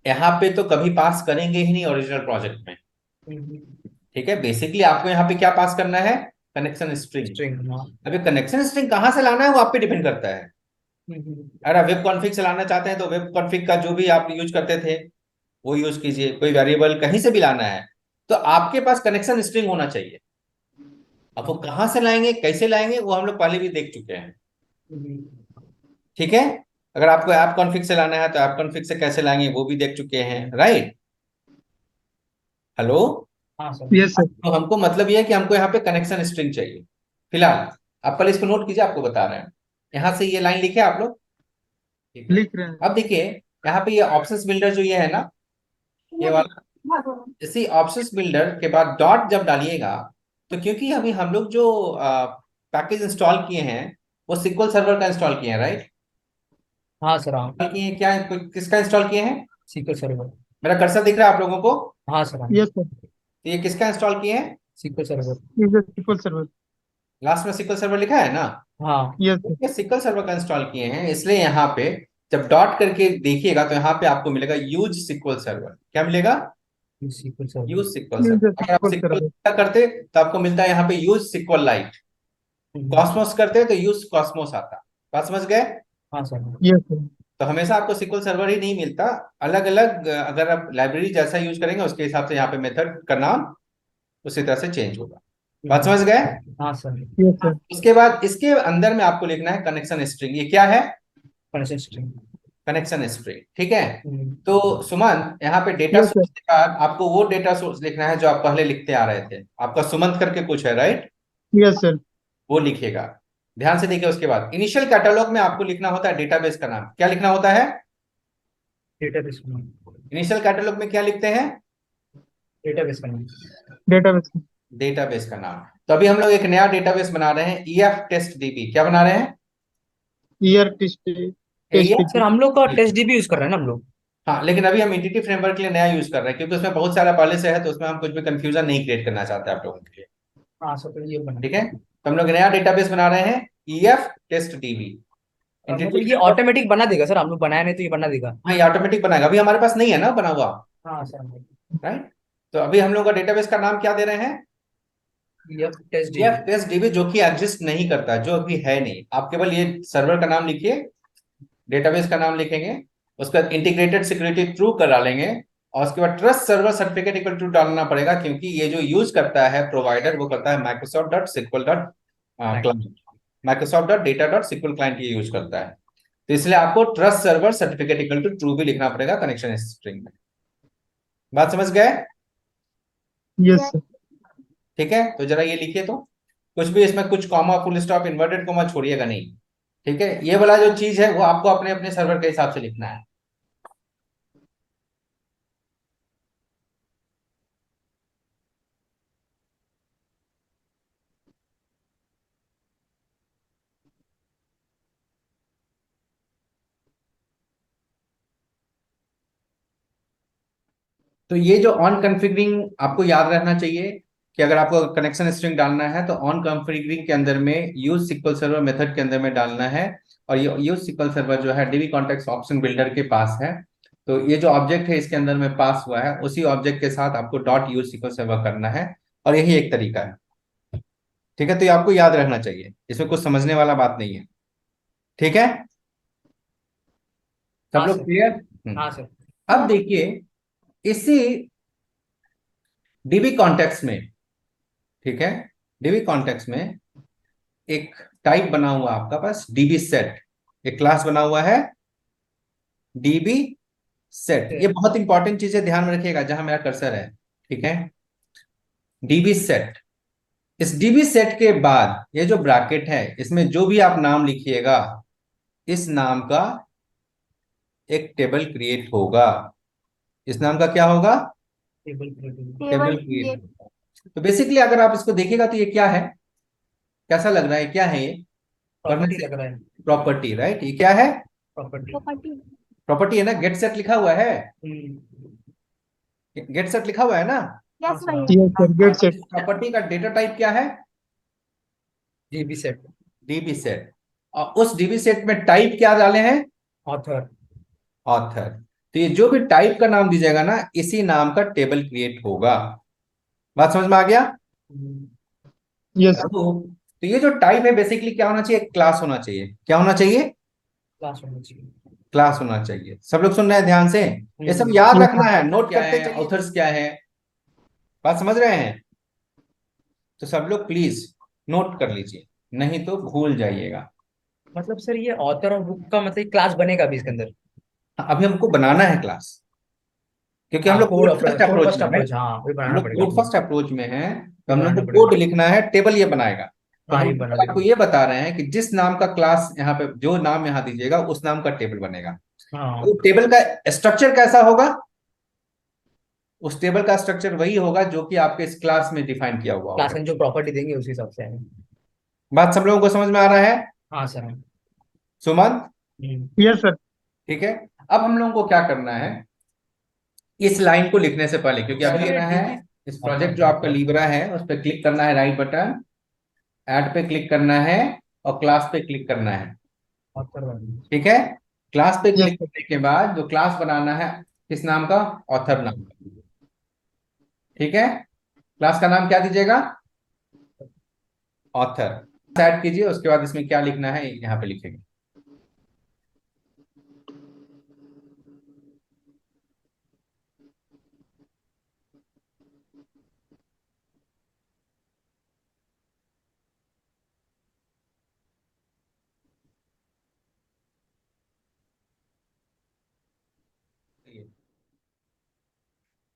यहाँ पे तो कभी पास करेंगे ही नहीं ओरिजिनल प्रोजेक्ट में। ठीक है, बेसिकली आपको यहाँ पे क्या पास करना है, कनेक्शन स्ट्रिंग। स्ट्रिंग। हाँ। अभी कनेक्शन स्ट्रिंग कहाँ से लाना है वो आप पे डिपेंड करता है। हम्म। अगर आप वेब कॉन्फ़िग से लाना चाहते हैं तो वेब कॉन्फ़िग का जो भी आप यूज करते थे वो यूज कीजिए, कोई वेरिएबल कहीं से भी लाना है तो आपके पास कनेक्शन स्ट्रिंग होना चाहिए। अब वो कहाँ से लाएंगे कैसे लाएंगे वो हम लोग पहले भी देख चुके हैं। ठीक है, अगर आपको ऐप कॉन्फ़िग से लाना है तो ऐप कॉन्फ़िग से कैसे लाएंगे वो भी देख चुके हैं, राइट। हेलो। हाँ सर। Yes sir. तो हमको मतलब ये है कि हमको यहाँ पे कनेक्शन स्ट्रिंग चाहिए फिलहाल। आप पहले इसको नोट कीजिए, आपको बता रहे हैं। यहाँ से ये लाइन लिखे आप लोग। ठीक है, लिख रहे हैं। अब देखिए यहाँ पे ये ऑप्शंस बिल्डर जो ये है ना, ये वाला, इसी ऑप्शंस बिल्डर के बाद डॉट जब डालिएगा, तो क्योंकि अभी हम लोग जो पैकेज इंस्टॉल किए हैं वो सिक्वल सर्वर का इंस्टॉल किए हैं, राइट। हाँ सर। हाँ, किए हैं क्या, किसका इंस्टॉल किए हैं, सीक्वल सर्वर। मेरा कर्सर दिख रहा है आप लोगों को। हाँ सर। हाँ, यस सर। तो ये किसका इंस्टॉल किए हैं, SQL server. Is a SQL server. Last में सिक्वल सर्वर लिखा है ना। हाँ। Yes sir. ये सिक्वल सर्वर का इंस्टॉल किए हैं, इसलिए यहाँ पे जब डॉट करके देखिएगा तो यहाँ पे आपको मिलेगा यूज सिक्वल सर्वर। क्या मिलेगा, sequel server. Use sequel is server. अ अगर आप SQL सिक्वल सर्वर। करते तो आपको मिलता है यहाँ पे यूज सिक्वल लाइट। कॉस्मोस करते तो यूज कॉस्मोस आता। बात समझ गए। हाँ सर। Yes sir. तो हमेशा आपको सिक्वल सर्वर ही नहीं मिलता, अलग अलग अगर आप लाइब्रेरी जैसा यूज करेंगे उसके हिसाब से यहाँ पे मेथड का नाम उसी तरह से चेंज होगा। बात समझ गए। हाँ सर। Yes sir. उसके बाद इसके अंदर में आपको लिखना है कनेक्शन स्ट्रिंग। ये क्या है, कनेक्शन स्ट्रिंग। Connection string. ठीक है, तो सुमन यहाँ पे डेटा यस सर। सोर्स के बाद आपको वो डेटा सोर्स लिखना है जो आप पहले लिखते आ रहे थे, आपका सुमंत करके कुछ है, राइट। Yes sir. वो लिखिएगा, ध्यान से देखिए। उसके बाद इनिशियल कैटलॉग में आपको लिखना होता है डेटाबेस का नाम। क्या लिखना होता है, डेटाबेस। इनिशियल कैटलॉग में क्या लिखते हैं, डेटाबेस का नाम। डेटाबेस। डेटाबेस का नाम। तो अभी हम लोग एक नया डेटाबेस बना रहे हैं, ईएफ टेस्ट डीबी। क्या बना रहे हैं, ईयर टेस्ट। टेस्ट। सर हम लोग का टेस्ट डीबी यूज कर रहे हैं ना हम लोग। हाँ, लेकिन अभी हम एंटिटी फ्रेमवर्क के लिए नया यूज कर रहे हैं क्योंकि उसमें बहुत सारा पहले से है, तो उसमें हम कुछ भी कंफ्यूजन नहीं क्रिएट करना चाहते आप लोगों के लिए। हाँ सर, तो ये बना। ठीक है, तो हम लोग नया डेटाबेस बना रहे हैं, ईएफ टेस्ट डीबी। मतलब ये ऑटोमेटिक बना देगा सर, हम लोग बनाया नहीं तो ये बना देगा। हाँ, ये ऑटोमेटिक बनाएगा, अभी हमारे पास नहीं है ना बना हुआ, हाँ सर। राइट। तो अभी हम लोग का डेटाबेस का नाम क्या दे रहे हैं, ये test EF DB. Test DB, जो कि एग्जिस्ट नहीं करता, जो अभी है नहीं। आप केवल ये सर्वर का नाम लिखिए, डेटाबेस का नाम लिखेंगे, उसका इंटीग्रेटेड सिक्योरिटी ट्रू करा लेंगे, और उसके बाद trust server certificate equal to डालना पड़ेगा, क्योंकि ये जो यूज करता है प्रोवाइडर वो करता है Microsoft dot SQL dot cloud. Microsoft dot data dot SQL client ये यूज करता है। तो इसलिए आपको trust server certificate equal to true भी लिखना पड़ेगा कनेक्शन स्ट्रिंग में। बात समझ गए? Yes Yes. सर। ठीक है, तो जरा ये लिखिए तो, कुछ भी इसमें कुछ comma full stop inverted comma छोड़िएगा नहीं। ठीक है, ये वाला जो चीज है वो आपको अपने अपने सर्वर के हिसाब से लिखना है। तो ये जो ऑन कॉन्फ़िगरिंग आपको याद रहना चाहिए कि अगर आपको कनेक्शन स्ट्रिंग डालना है तो ऑन कॉन्फ़िगरिंग के अंदर में यूज सिक्वल सर्वर मेथड के अंदर में डालना है। और ये यूज सिक्वल सर्वर जो है डीबी कॉन्टेक्स्ट ऑप्शन बिल्डर के पास है। तो ये जो ऑब्जेक्ट है इसके अंदर में पास हुआ है, उसी ऑब्जेक्ट के साथ आपको डॉट यूज सिक्वल सर्वर करना है, और यही एक तरीका है। ठीक है, तो ये आपको याद रहना चाहिए, इसमें कुछ समझने वाला बात नहीं है। ठीक है, सब हाँ लोग सर। क्लियर? हाँ सर। अब देखिए, इसी डीबी कॉन्टेक्स्ट में, ठीक है, डीबी कॉन्टेक्स्ट में एक टाइप बना हुआ आपका पास डीबी सेट, एक क्लास बना हुआ है डीबी सेट। ये बहुत इंपॉर्टेंट चीज है, ध्यान में रखिएगा जहां मेरा कर्सर है। ठीक है, डीबी सेट। इस डीबी सेट के बाद ये जो ब्रैकेट है इसमें जो भी आप नाम लिखिएगा, इस नाम का एक टेबल क्रिएट होगा। इस नाम का क्या होगा? Table creating. Table table create create. होगा। तो बेसिकली अगर आप इसको देखिएगा तो ये क्या है, कैसा लग रहा है, क्या है ये? पढ़ने प्रॉपर्टी से, लग रहा है। Property, right? ये क्या है? प्रॉपर्टी। प्रॉपर्टी। प्रॉपर्टी है ना, गेट सेट लिखा हुआ है, हम्म। गेट सेट लिखा हुआ है ना। हाँ यस सर। हाँ। भैया। Yes sir, get set. Property का डेटा टाइप क्या है? GB set. DB set. और उस डीबी सेट में टाइप क्या डाले हैं? ऑथर। ऑथर। तो ये जो भी टाइप का नाम दीजिएगा ना, इसी नाम का टेबल क्रिएट होगा। बात समझ में आ गया? यस। तो ये जो टाइप है बेसिकली क्या होना चाहिए? क्लास होना चाहिए। क्या होना चाहिए? क्लास होना चाहिए। क्लास होना चाहिए। सब लोग सुन रहे हैं ध्यान से? ये सब हम्म। याद यस रखना सर। है, नोट करते चलिए ऑथर्स क्या है। बात समझ रहे हैं? तो सब लोग प्लीज नोट कर लीजिए, नहीं तो भूल जाइएगा। मतलब सर ये ऑथर और बुक का मतलब क्लास बनेगा भी इसके अंदर? अभी हमको बनाना है क्लास, क्योंकि हम हाँ, लोग code code first code approach first में है। अप्रोच, हाँ वही हम बनाना लोग पड़ेगा कोड हमको। फर्स्ट अप्रोच में है, तो वही हम लोग बनाना को पड़ेगा। कोड लिखना है, टेबल ये बनाएगा। तो हाँ, हम ये बना लोग देगा। आपको ये बता रहे हैं कि जिस नाम का क्लास यहाँ पे, जो नाम यहाँ दीजिएगा उस नाम का टेबल बनेगा। हाँ। तो टेबल का स्ट्रक्चर कैसा होगा? उस टेबल का स्ट्रक्चर वही होगा जो कि आपके इस क्लास में डिफाइन किया हुआ क्लास होगा। में जो प्रॉपर्टी देंगे उसी हिसाब से है। बात सब लोगों को समझ में आ रहा है? हाँ सर। सुमन? हम्म। Yes sir. ठीक है, अब हम लोगों को क्या करना है, इस लाइन को लिखने से पहले, क्योंकि अभी सर लेना है, डीबी। इस ऑथर। प्रोजेक्ट जो आपका लिब्रा है उस पर क्लिक करना है, राइट बटन, ऐड पे क्लिक करना है, और क्लास पे क्लिक करना है। ऑथर वाली। ठीक है, क्लास पे यस क्लिक सर। करने के बाद जो क्लास बनाना है, किस नाम का? ऑथर नाम का। ठीक है, क्लास का नाम क्या दीजिएगा? ऑथर। ऐड कीजिए, उसके बाद इसमें क्या लिखना है यहाँ पे लिखेंगे।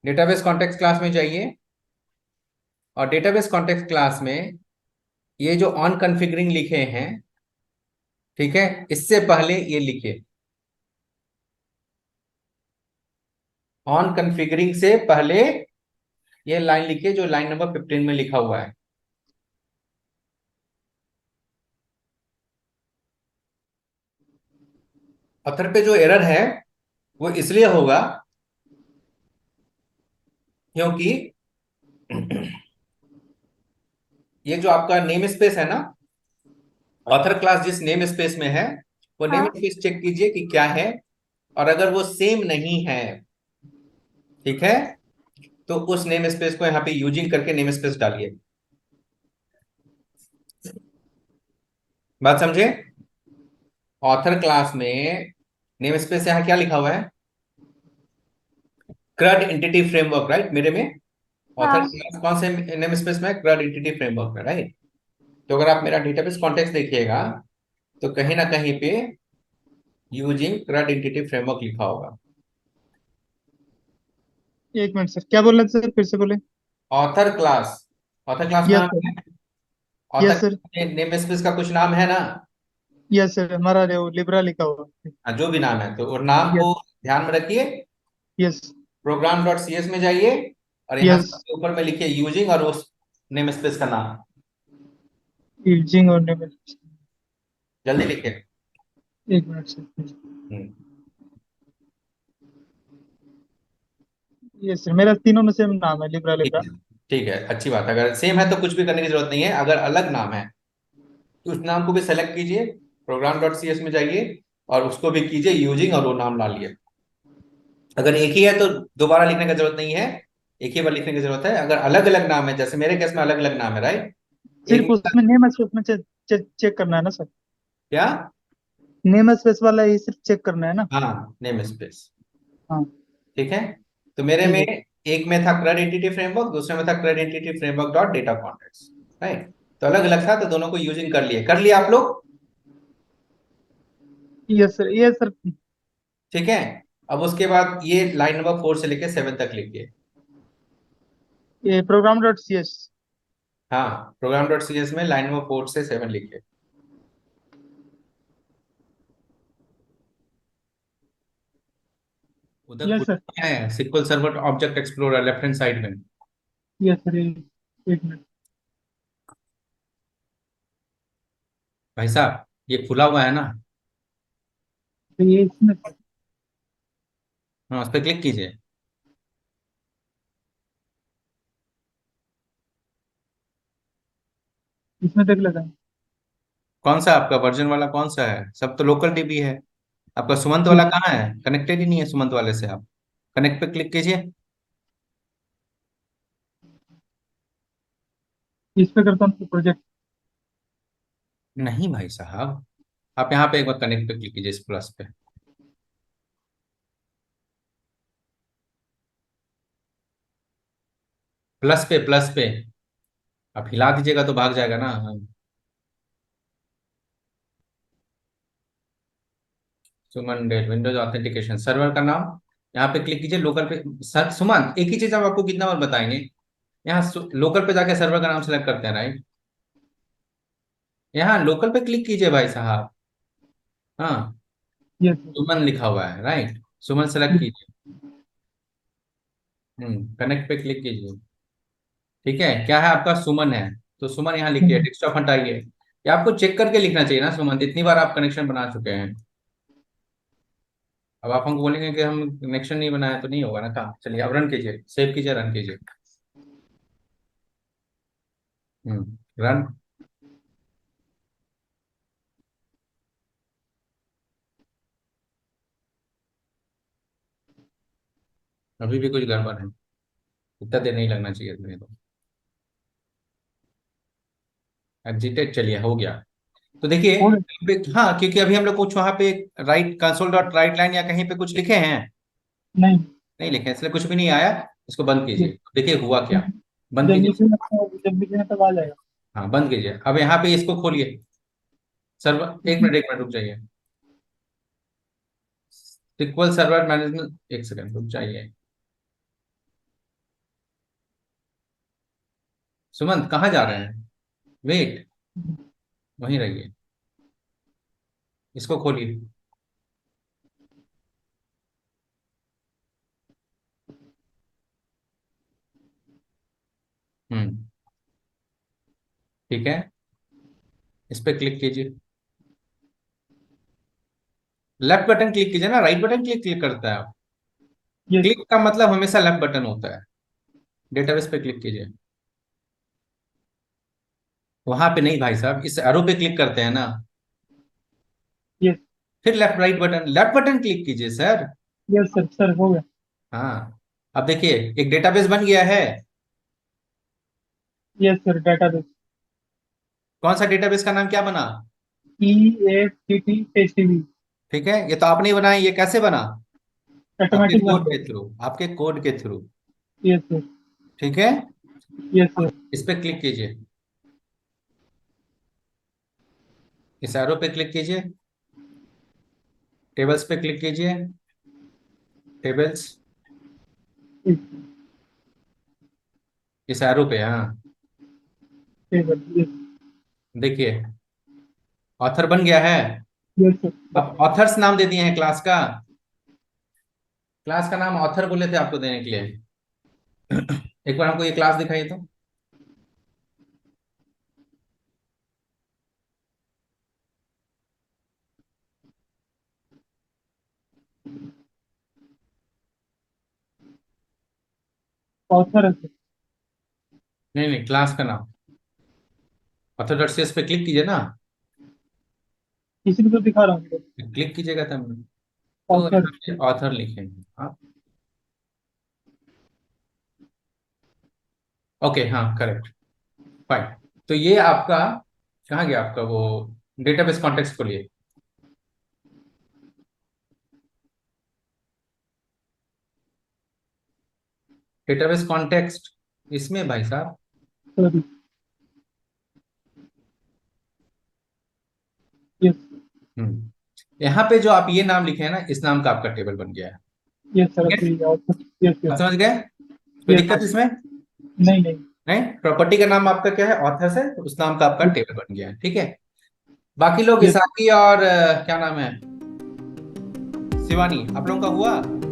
डेटाबेस कॉन्टेक्स्ट क्लास में जाइए, और डेटाबेस कॉन्टेक्स्ट क्लास में ये जो ऑन कॉन्फ़िगरिंग लिखे हैं, ठीक है, इससे पहले ये लिखिए, ऑन कॉन्फ़िगरिंग से पहले ये लाइन लिखिए जो लाइन नंबर 15 में लिखा हुआ है। ऑथर पे जो एरर है वो इसलिए होगा क्योंकि ये जो आपका नेम स्पेस है ना, ऑथर क्लास जिस नेम स्पेस में है, वो नेम हाँ। स्पेस चेक कीजिए कि क्या है, और अगर वो सेम नहीं है, ठीक है, तो उस नेम स्पेस को यहाँ पे यूजिंग करके नेम स्पेस डालिए। बात समझे? ऑथर क्लास में नेम स्पेस यहाँ क्या लिखा हुआ है? क्रड एंटिटी फ्रेमवर्क, राइट? मेरे में ऑथर हाँ। क्लास कौन से नेम स्पेस में? क्रड एंटिटी फ्रेमवर्क में, राइट? तो अगर आप मेरा डेटाबेस कॉन्टेक्स्ट देखिएगा तो कहीं ना कहीं पे यूजिंग CRUD एंटिटी फ्रेमवर्क लिखा होगा। एक मिनट सर, क्या बोल रहे थे सर, फिर से बोले। Author class, author class yes नाम सर। है। Author yes sir. Name space का कुछ नाम है ना। यस सर, हमारा वो लिब्रा लिखा हुआ। हाँ, जो भी नाम है तो और नाम यस। को ध्यान में रखिए। Yes. Program dot C S में जाइए और यहाँ यस। सबसे ऊपर में लिखिए यूजिंग और उस नेम स्पेस का नाम। यूजिंग और नेम। जल्दी लिखिए। एक मिनट सर। हम्म, यस सर, मेरा तीनों में सेम नाम है, लिब्रा ठीक लिब्रा। है। ठीक है, अच्छी बात है। अगर सेम है तो कुछ भी करने की जरूरत नहीं है। अगर अलग नाम है तो उस नाम को भी सेलेक्ट कीजिए, प्रोग्राम डॉट सी एस में जाइए और उसको भी कीजिए यूजिंग और वो नाम डालिए। अगर एक ही है तो दोबारा लिखने की जरूरत नहीं है, एक ही बार लिखने की जरूरत है। अगर अलग अलग नाम है, जैसे मेरे केस में अलग अलग नाम है, राइट। एक सिर्फ उसमें नेम स्पेस में चेक करना है ना सर? क्या? नेम स्पेस वाला ही सिर्फ चेक करना है ना? हाँ, नेम स्पेस। हाँ। ठीक है। तो मेरे में ठीक है। एक में था CRUD एंटिटी फ्रेमवर्क, दूसरे में था CRUD entity framework dot data context, right. तो अलग अलग था तो दोनों को यूजिंग कर लिए आप लोग। Yes sir. Yes sir. ठीक है। अब उसके बाद ये लाइन नंबर 4 से लेके 7 तक लिखिए। ये प्रोग्राम डॉट सी एस। हाँ, प्रोग्राम डॉट सी एस में लाइन नंबर 4 से 7 लिखिए। उधर यस कुछ सर। है sequel server object explorer left hand side में। Yes sir. एक मिनट। भाई साहब, ये खुला हुआ है ना। तो ये इसमें हाँ, उस पर क्लिक कीजिए। इसमें देख लेता हूँ। कौन सा आपका वर्जन वाला कौन सा है? सब तो लोकल डीबी है। आपका सुमंत वाला ठीक। कहाँ है? कनेक्टेड ही नहीं है सुमंत वाले से। आप कनेक्ट पे क्लिक कीजिए। इस पे करता हूँ प्रोजेक्ट। नहीं भाई साहब, आप यहाँ पे एक बार कनेक्ट पे क्लिक कीजिए, इस प्लस पे। प्लस पे आप हिला दीजिएगा तो भाग जाएगा ना। हाँ। सुमन डेट विंडोज ऑथेंटिकेशन सर्वर का नाम, यहाँ पे क्लिक कीजिए लोकल पे। सुमन, एक ही चीज हम आपको कितना बार बताएंगे। यहाँ लोकल पे जाके सर्वर का नाम सेलेक्ट करते हैं, राइट। यहाँ लोकल पे क्लिक कीजिए भाई साहब। हाँ, यस सर। सुमन लिखा हुआ है, राइट। सुमन सेलेक्ट कीजिए। कनेक्ट पे क्लिक कीजिए। ठीक है, क्या है आपका? सुमन है। तो सुमन यहाँ लिखिए, डेस्कटॉप हटाइए। ये आपको चेक करके लिखना चाहिए ना सुमन, इतनी बार आप कनेक्शन बना चुके हैं। अब आप हमको बोलेंगे कि हम कनेक्शन नहीं बनाए तो नहीं होगा ना काम। चलिए अब रन कीजिए, सेव कीजिए, रन कीजिए। रन। अभी भी कुछ गड़बड़ है, इतना देर नहीं लगना चाहिए मेरे को। एग्जिटेड, चलिए हो गया। तो देखिए और हाँ, क्योंकि अभी हम लोग कुछ वहां पे right console dot right line या कहीं पे कुछ लिखे हैं? नहीं। नहीं लिखे, इसलिए कुछ भी नहीं आया। इसको बंद ये कीजिए, देखिए हुआ क्या। बंद जब कीजिए। लिखेंगे जब लिखेंगे तब आ जाएगा। हाँ, बंद कीजिए। अब यहाँ पे इसको खोलिए। सर्वर, एक मिनट रुक जाइए। सिक्वल सर्वर मैनेजमेंट, एक सेकंड रुक जाइए। सुमंत कहाँ जा रहे हैं? वेट, वहीं रहिए। इसको खोलिए। हम्म, ठीक है। इस पे क्लिक कीजिए। लेफ्ट बटन क्लिक कीजिए ना, राइट बटन क्लिक क्लिक करता है आप। यस। क्लिक का मतलब हमेशा लेफ्ट बटन होता है। डेटाबेस पे क्लिक कीजिए। वहां पे नहीं भाई साहब, इस एरो पे क्लिक करते हैं ना। यस। फिर लेफ्ट बटन क्लिक कीजिए सर। यस सर, सर हो गया। हाँ, अब देखिए एक डेटाबेस बन गया है। Yes sir, database. कौन सा डेटाबेस का नाम क्या बना? E F T T H T V. ठीक है, ये तो आपने ही बनाया, ये कैसे बना? आपके ऑटोमेटिक बन कोड गया। के थ्रू, आपके कोड के थ्रू। Yes sir. ठीक है। Yes sir. इस पे क्लिक कीजिए। इस एरो पे क्लिक कीजिए, टेबल्स पे क्लिक कीजिए, टेबल्स, इस एरो पे। हाँ, टेबल, यस। देखिए ऑथर बन गया है। Yes sir. अब ऑथर्स नाम दे दिए हैं क्लास का। क्लास का नाम ऑथर बोले थे आपको देने के लिए। एक बार हमको ये क्लास दिखाइए तो। ऑथर है सर। नहीं नहीं, क्लास का नाम ऑथर डॉट सी एस पे क्लिक कीजिए ना। इसी को तो दिखा रहा हूँ सर। क्लिक कीजिएगा तब ना। तो ऑथर। यहाँ पे ऑथर लिखेंगे हाँ। ओके, हाँ करेक्ट, फाइन। तो ये आपका कहाँ गया आपका वो डेटाबेस कॉन्टेक्स्ट खोलिए। डेटाबेस कॉन्टेक्स्ट इसमें भाई साहब। सॉरी। यस। यहाँ पे जो आप ये नाम लिखे हैं ना, इस नाम का आपका टेबल बन गया है। यस सर, ठीक है, अभी ऑथर। यस आप यस। समझ गए? कोई यस। दिक्कत इसमें? नहीं नहीं। नहीं, प्रॉपर्टी का नाम आपका क्या है, ऑथर्स है, तो उस नाम का आपका टेबल बन गया है। ठीक है, बाकी लोग यस। इसाकी और क्या नाम है, शिवानी, आप लोगों का हुआ?